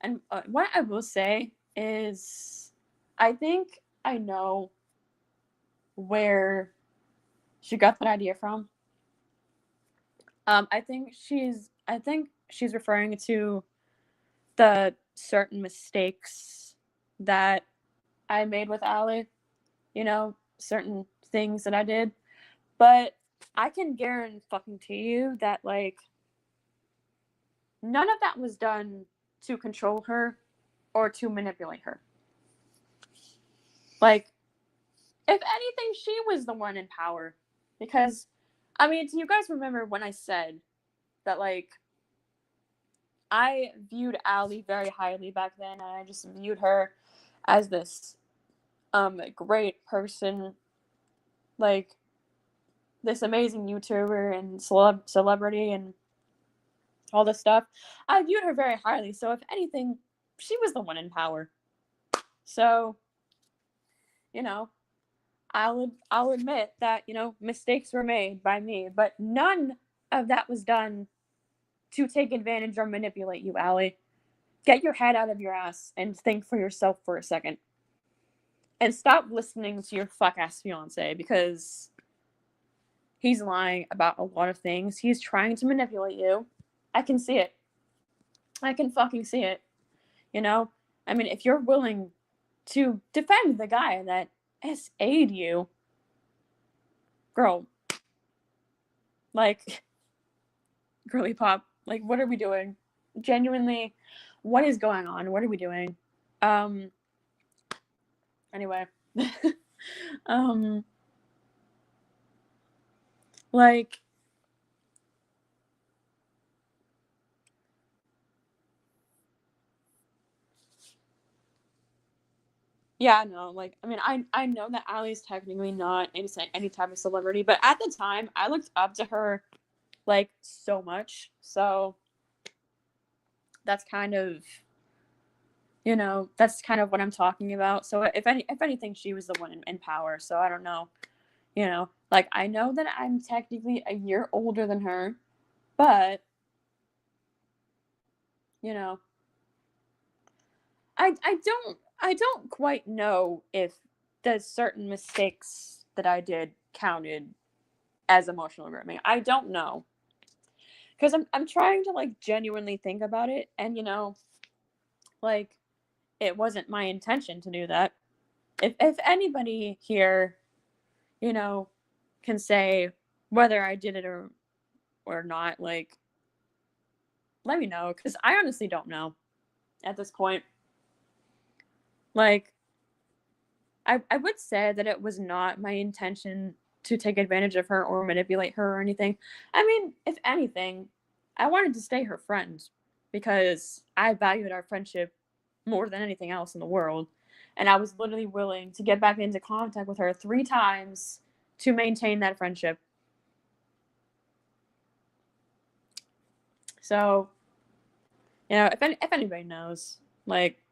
and what I will say is I think I know where she got that idea from. I think she's referring to the certain mistakes that I made with Alee, you know, certain things that I did. But I can guarantee you that like none of that was done to control her or to manipulate her. Like, if anything, she was the one in power. Because, I mean, do you guys remember when I said that, like, I viewed Alee very highly back then, and I just viewed her as this great person, like this amazing YouTuber and celebrity and all this stuff. I viewed her very highly, so if anything, she was the one in power. So, you know, I'll admit that, you know, mistakes were made by me, but none of that was done to take advantage or manipulate you, Alee. Get your head out of your ass and think for yourself for a second. And stop listening to your fuck ass fiance, because he's lying about a lot of things. He's trying to manipulate you. I can see it. I can fucking see it. You know? I mean, if you're willing to defend the guy that SA'd you, girl, like, girly pop, like, what are we doing? Genuinely, what is going on? What are we doing? Anyway. Like, yeah, no, like, I mean, I know that Alee's technically not any type of celebrity, but at the time, I looked up to her, like, so much, so that's kind of, you know, that's kind of what I'm talking about. So if anything, she was the one in power, so I don't know, you know, like, I know that I'm technically a year older than her, but, you know, I don't quite know if the certain mistakes that I did counted as emotional grooming. I don't know. because I'm trying to like genuinely think about it, and like it wasn't my intention to do that. If anybody here, can say whether I did it or not, like let me know, because I honestly don't know at this point. Like, I would say that it was not my intention to take advantage of her or manipulate her or anything. I mean, if anything, I wanted to stay her friend because I valued our friendship more than anything else in the world. And I was literally willing to get back into contact with her 3 times to maintain that friendship. So, if anybody knows, like,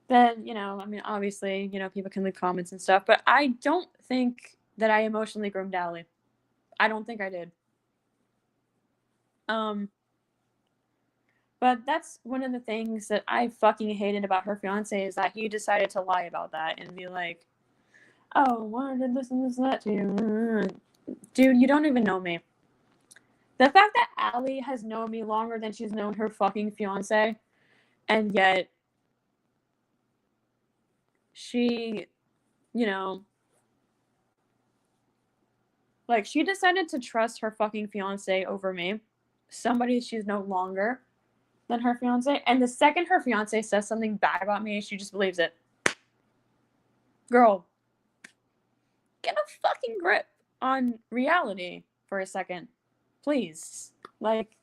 then, I mean, obviously, people can leave comments and stuff, but I don't think that I emotionally groomed Alee. I don't think I did. But that's one of the things that I fucking hated about her fiance, is that he decided to lie about that and be like, oh, why did this and this and that to you? Dude, you don't even know me. The fact that Alee has known me longer than she's known her fucking fiance, and yet she, like, she decided to trust her fucking fiance over me, somebody she's no longer than her fiance, and the second her fiance says something bad about me, she just believes it. Girl, get a fucking grip on reality for a second, please. Like,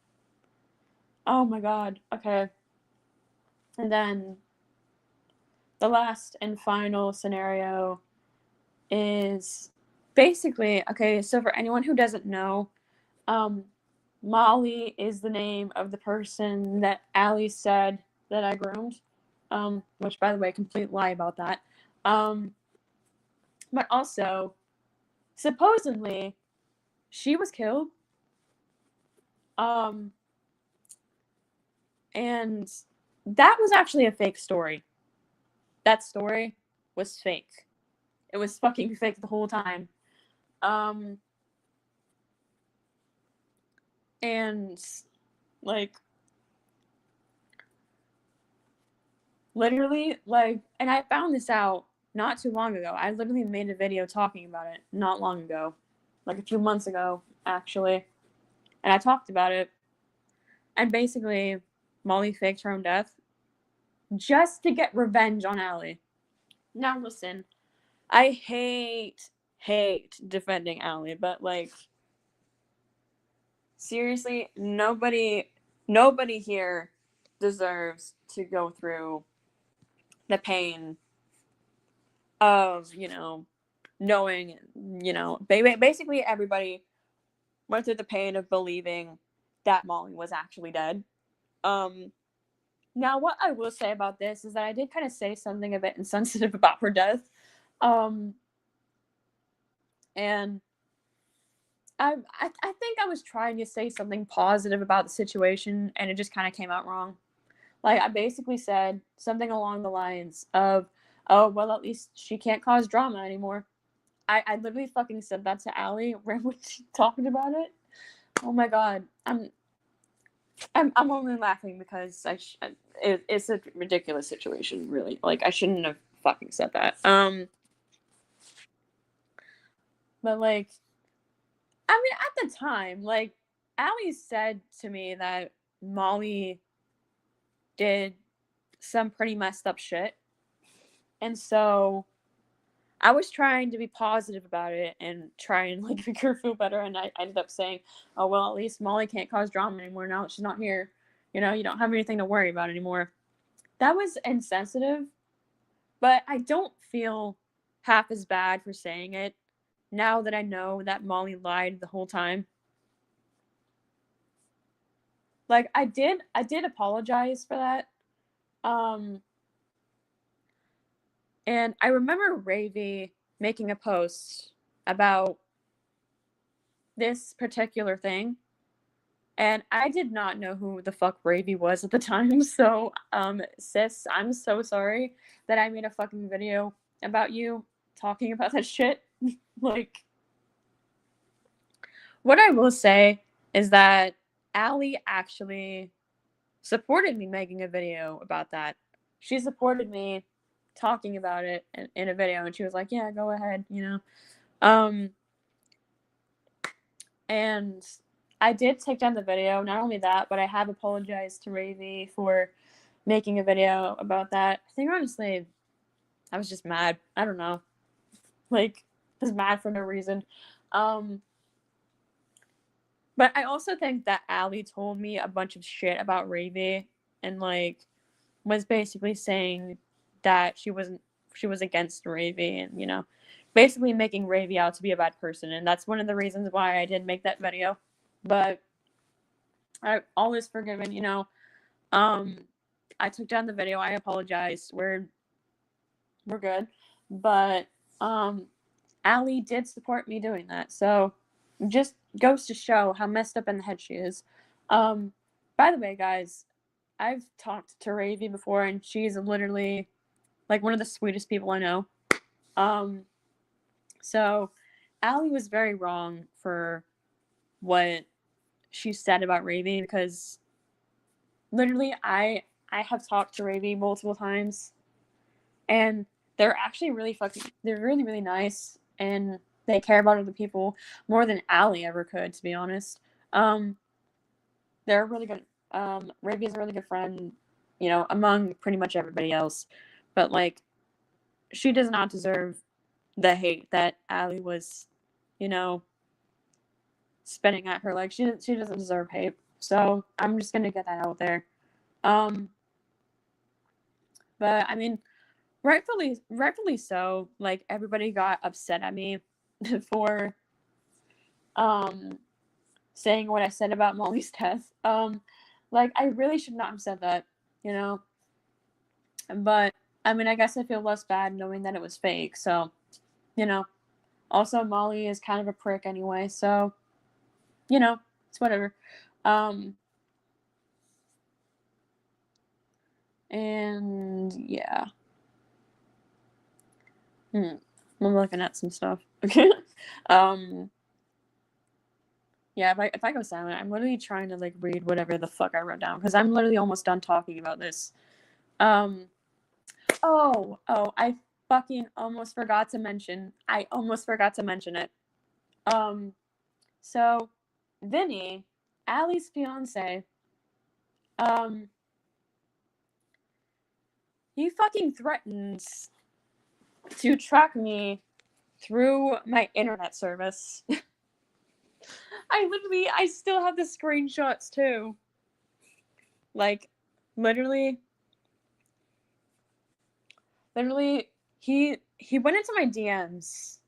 oh my god. Okay. And then the last and final scenario is basically, okay, so for anyone who doesn't know, Molly is the name of the person that Alee said that I groomed, which, by the way, complete lie about that. But also, supposedly, she was killed. And that was actually a fake story. That story was fake. It was fucking fake the whole time. And like, literally, like, and I found this out not too long ago. I literally made a video talking about it not long ago, like a few months ago, actually. And I talked about it. And basically, Molly faked her own death just to get revenge on Alee. Now, listen, I hate defending Alee, but like, seriously, nobody here deserves to go through the pain of, knowing, basically everybody went through the pain of believing that Molly was actually dead. Now, what I will say about this is that I did kind of say something a bit insensitive about her death. And I think I was trying to say something positive about the situation, and it just kind of came out wrong. Like, I basically said something along the lines of, oh, well, at least she can't cause drama anymore. I literally fucking said that to Alee right when she talked about it. Oh my god. I'm only laughing because it's a ridiculous situation, really. Like, I shouldn't have fucking said that. But like, I mean, at the time, like, Alee said to me that Molly did some pretty messed up shit. And so I was trying to be positive about it and try and like make her feel better. And I ended up saying, oh, well, at least Molly can't cause drama anymore now that she's not here. You don't have anything to worry about anymore. That was insensitive, but I don't feel half as bad for saying it now that I know that Molly lied the whole time. Like, I did apologize for that. And I remember Ravy making a post about this particular thing. And I did not know who the fuck Ravy was at the time. So, sis, I'm so sorry that I made a fucking video about you talking about that shit. Like, What I will say is that Alee actually supported me making a video about that. She supported me talking about it in a video, and she was like, "Yeah, go ahead," you know. And I did take down the video. Not only that, but I have apologized to AleeVA for making a video about that. I think honestly, I was just mad. I don't know, like, I was mad for no reason. But I also think that Alee told me a bunch of shit about AleeVA and like was basically saying that she was against AleeVA and, you know, basically making AleeVA out to be a bad person, and that's one of the reasons why I did make that video. But I always forgiven, you know. I took down the video. I apologized. We're good. But Alee did support me doing that. So just goes to show how messed up in the head she is. By the way, guys, I've talked to AleeVA before, and she's literally like one of the sweetest people I know. So Alee was very wrong for what she said about AleeVA, because literally I have talked to AleeVA multiple times, and they're actually they're really, really nice, and they care about other people more than Alee ever could, to be honest. They're really good. AleeVA is a really good friend, you know, among pretty much everybody else. But like, she does not deserve the hate that Alee was, you know, spitting at her. Like, she doesn't deserve hate. So I'm just gonna get that out there. But I mean, rightfully so. Like, everybody got upset at me for saying what I said about Molly's death. Like, I really should not have said that, you know. But I mean, I guess I feel less bad knowing that it was fake. So, you know. Also, Molly is kind of a prick anyway, so, you know, it's whatever. And yeah. I'm looking at some stuff. Yeah, if I go silent, I'm literally trying to like read whatever the fuck I wrote down, because I'm literally almost done talking about this. Oh, I fucking almost forgot to mention. I almost forgot to mention it. So Vinny, Alee's fiance, he fucking threatens to track me through my internet service. I still have the screenshots too. Like, literally, he went into my DMs,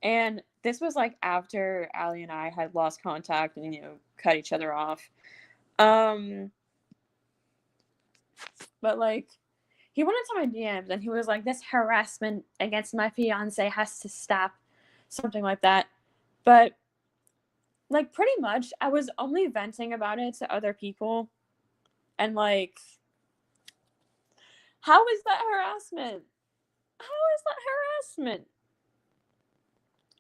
and this was like after Alee and I had lost contact and, you know, cut each other off. But like, he went into my DMs and he was like, "This harassment against my fiance has to stop," something like that. But like, pretty much, I was only venting about it to other people, and like, how is that harassment? How is that harassment?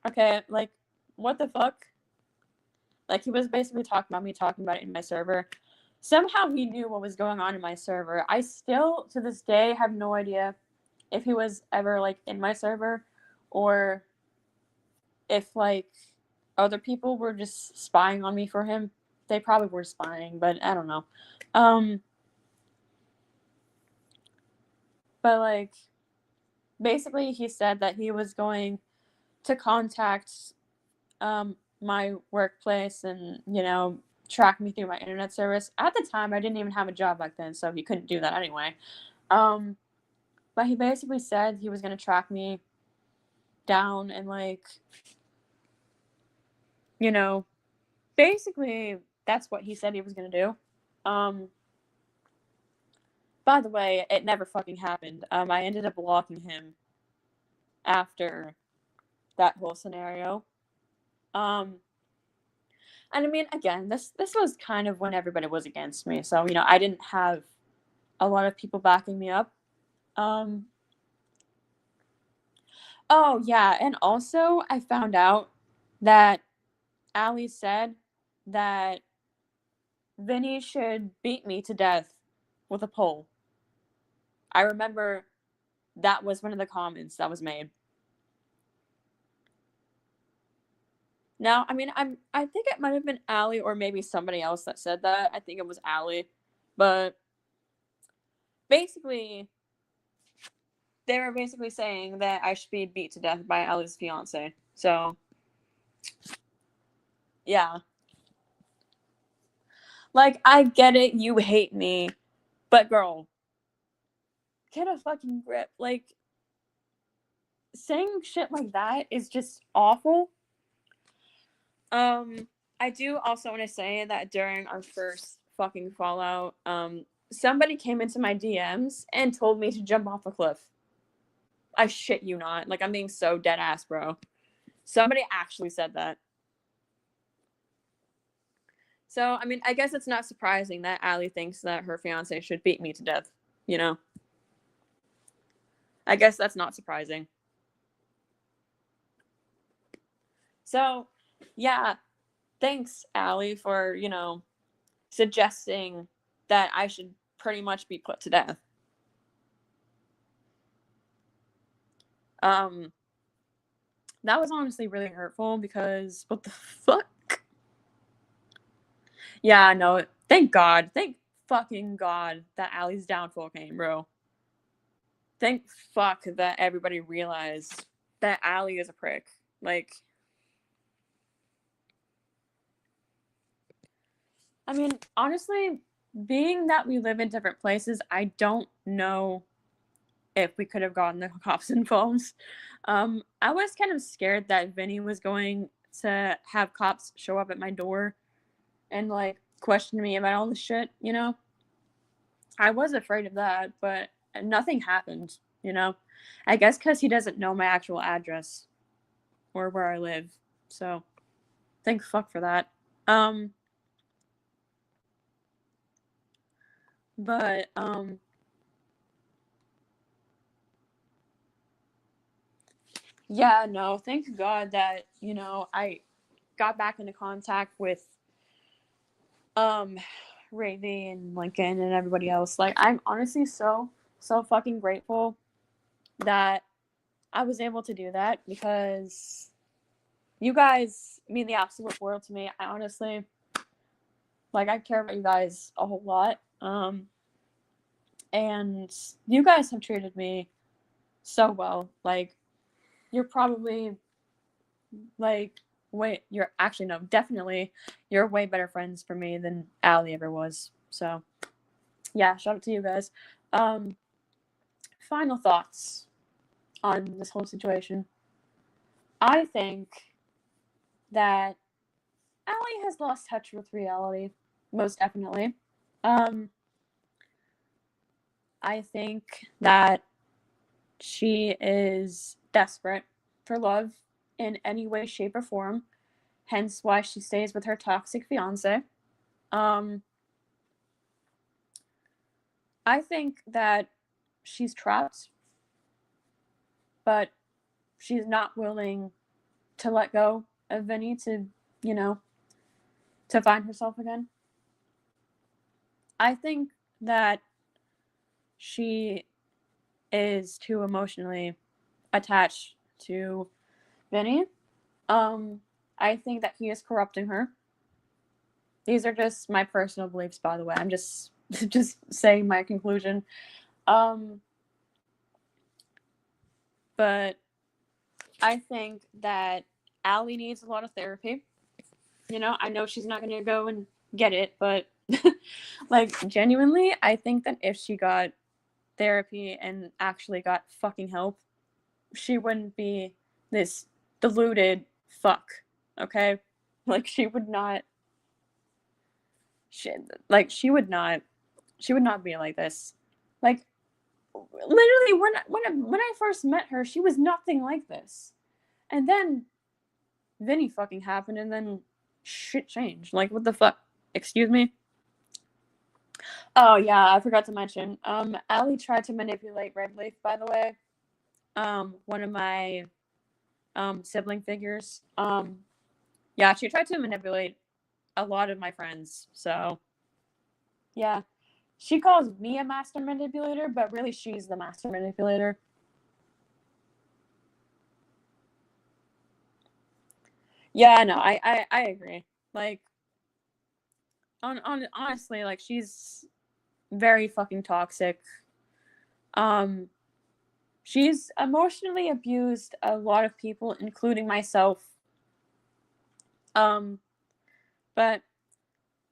Okay, like, what the fuck? Like, he was basically talking about me talking about it in my server. Somehow he knew what was going on in my server. I still, to this day, have no idea if he was ever, like, in my server, or if, like, other people were just spying on me for him. They probably were spying, but I don't know. But, like, basically he said that he was going to contact my workplace and, you know, track me through my internet service. At the time, I didn't even have a job back then, so he couldn't do that anyway. But he basically said he was going to track me down and, like, you know, basically that's what he said he was going to do. By the way, it never fucking happened. I ended up blocking him after that whole scenario. And I mean, again, this was kind of when everybody was against me, so, you know, I didn't have a lot of people backing me up. Oh yeah, and also I found out that Alee said that Vinny should beat me to death with a pole. I remember that was one of the comments that was made. Now, I mean, I think it might have been Alee or maybe somebody else that said that. I think it was Alee. But basically, they were basically saying that I should be beat to death by Alee's fiance. So, yeah. Like, I get it, you hate me, but girl, get a fucking grip. Like, saying shit like that is just awful. I do also want to say that during our first fucking fallout, somebody came into my DMs and told me to jump off a cliff. I shit you not. Like, I'm being so dead ass, bro. Somebody actually said that. So, I mean, I guess it's not surprising that Alee thinks that her fiance should beat me to death, you know? I guess that's not surprising. So, yeah, thanks, Alee, for, you know, suggesting that I should pretty much be put to death. That was honestly really hurtful because what the fuck? Yeah, no, thank God. Thank fucking God that Alee's downfall came, bro. Thank fuck that everybody realized that Alee is a prick. Like, I mean, honestly, being that we live in different places, I don't know if we could have gotten the cops involved. I was kind of scared that Vinny was going to have cops show up at my door and, like, question me about all the shit, you know? I was afraid of that, but nothing happened, you know? I guess because he doesn't know my actual address or where I live. So, thank fuck for that. But, yeah, no, thank God that, you know, I got back into contact with, Ravy and Lincoln and everybody else. Like, I'm honestly so fucking grateful that I was able to do that because you guys mean the absolute world to me. I honestly, like, I care about you guys a whole lot. And you guys have treated me so well. Like, you're probably, like, wait, you're actually, no, definitely, you're way better friends for me than Alee ever was. So, yeah, shout out to you guys. Final thoughts on this whole situation. I think that Alee has lost touch with reality, most definitely. I think that she is desperate for love in any way, shape, or form, hence why she stays with her toxic fiance. I think that she's trapped, but she's not willing to let go of Vinny to, you know, to find herself again. I think that she is too emotionally attached to Vinny. I think that he is corrupting her. These are just my personal beliefs, by the way. I'm just saying my conclusion. But I think that Alee needs a lot of therapy. You know, I know she's not going to go and get it, but like, genuinely, I think that if she got therapy and actually got fucking help, she wouldn't be this deluded fuck, okay? Like, she would not be like this. Like, literally, when I first met her, she was nothing like this. And then Vinny fucking happened, and then shit changed. Like, what the fuck? Excuse me? Oh, yeah, I forgot to mention. Alee tried to manipulate Red Leaf, by the way. One of my sibling figures. Yeah, she tried to manipulate a lot of my friends. So, yeah. She calls me a master manipulator, but really she's the master manipulator. Yeah, no, I agree. Like, honestly, like, she's very fucking toxic. Um, she's emotionally abused a lot of people, including myself. Um, but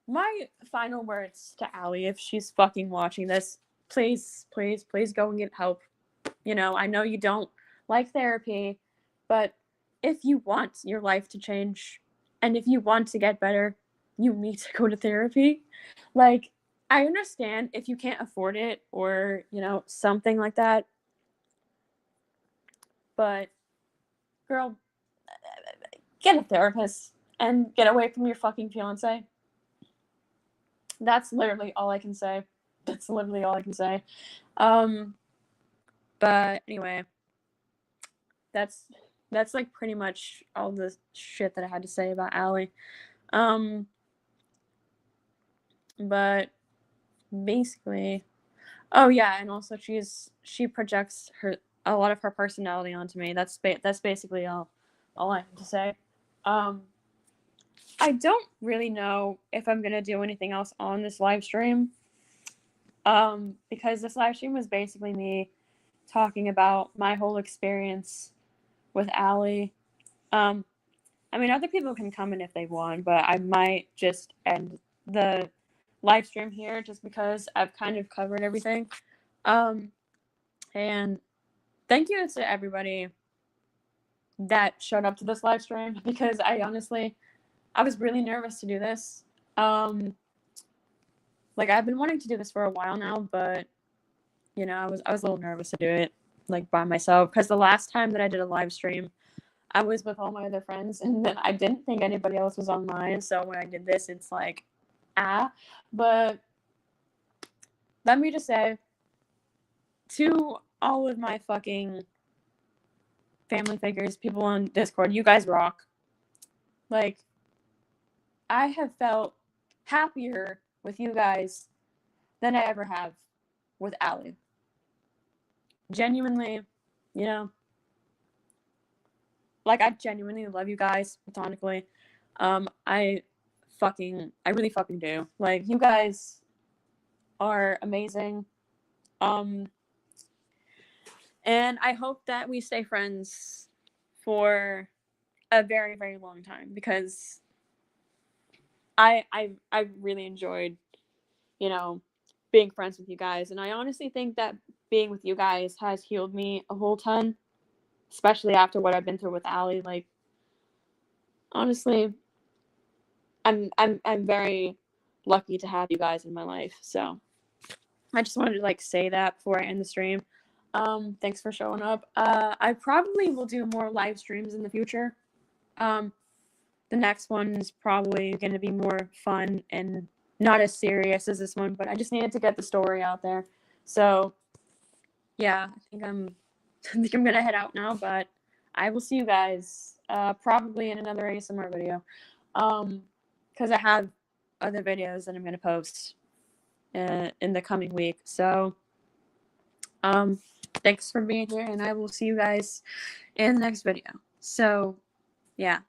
my final words to Alee, if she's fucking watching this, please, please, please go and get help. You know, I know you don't like therapy, but if you want your life to change and if you want to get better, you need to go to therapy. Like, I understand if you can't afford it or, you know, something like that, but girl, get a therapist and get away from your fucking fiance. That's literally all I can say. That's literally all I can say. Um, but anyway, that's that's like pretty much all the shit that I had to say about Alee. Um, but basically, oh yeah, and also she projects a lot of her personality onto me. That's basically all I have to say. Um, I don't really know if I'm gonna do anything else on this live stream. Because this live stream was basically me talking about my whole experience with Alee. Um, I mean, other people can come in if they want, but I might just end the live stream here just because I've kind of covered everything. And thank you to everybody that showed up to this live stream because I was really nervous to do this. Like I've been wanting to do this for a while now, but you know, I was a little nervous to do it like by myself because the last time that I did a live stream, I was with all my other friends, and then I didn't think anybody else was online. So when I did this, it's like, but let me just say to all of my fucking family figures, people on Discord, you guys rock. Like, I have felt happier with you guys than I ever have with Alee. Genuinely, you know, like I genuinely love you guys platonically. I really fucking do. Like, you guys are amazing. Um, and I hope that we stay friends for a very, very long time because I really enjoyed, you know, being friends with you guys. And I honestly think that being with you guys has healed me a whole ton, especially after what I've been through with Alee. Like, honestly, I'm very lucky to have you guys in my life. So I just wanted to like say that before I end the stream. Thanks for showing up. I probably will do more live streams in the future. Um, the next one is probably going to be more fun and not as serious as this one, but I just needed to get the story out there. So, yeah, I think I'm gonna head out now, but I will see you guys probably in another ASMR video. Because I have other videos that I'm gonna post in the coming week. So, thanks for being here, and I will see you guys in the next video. So, yeah.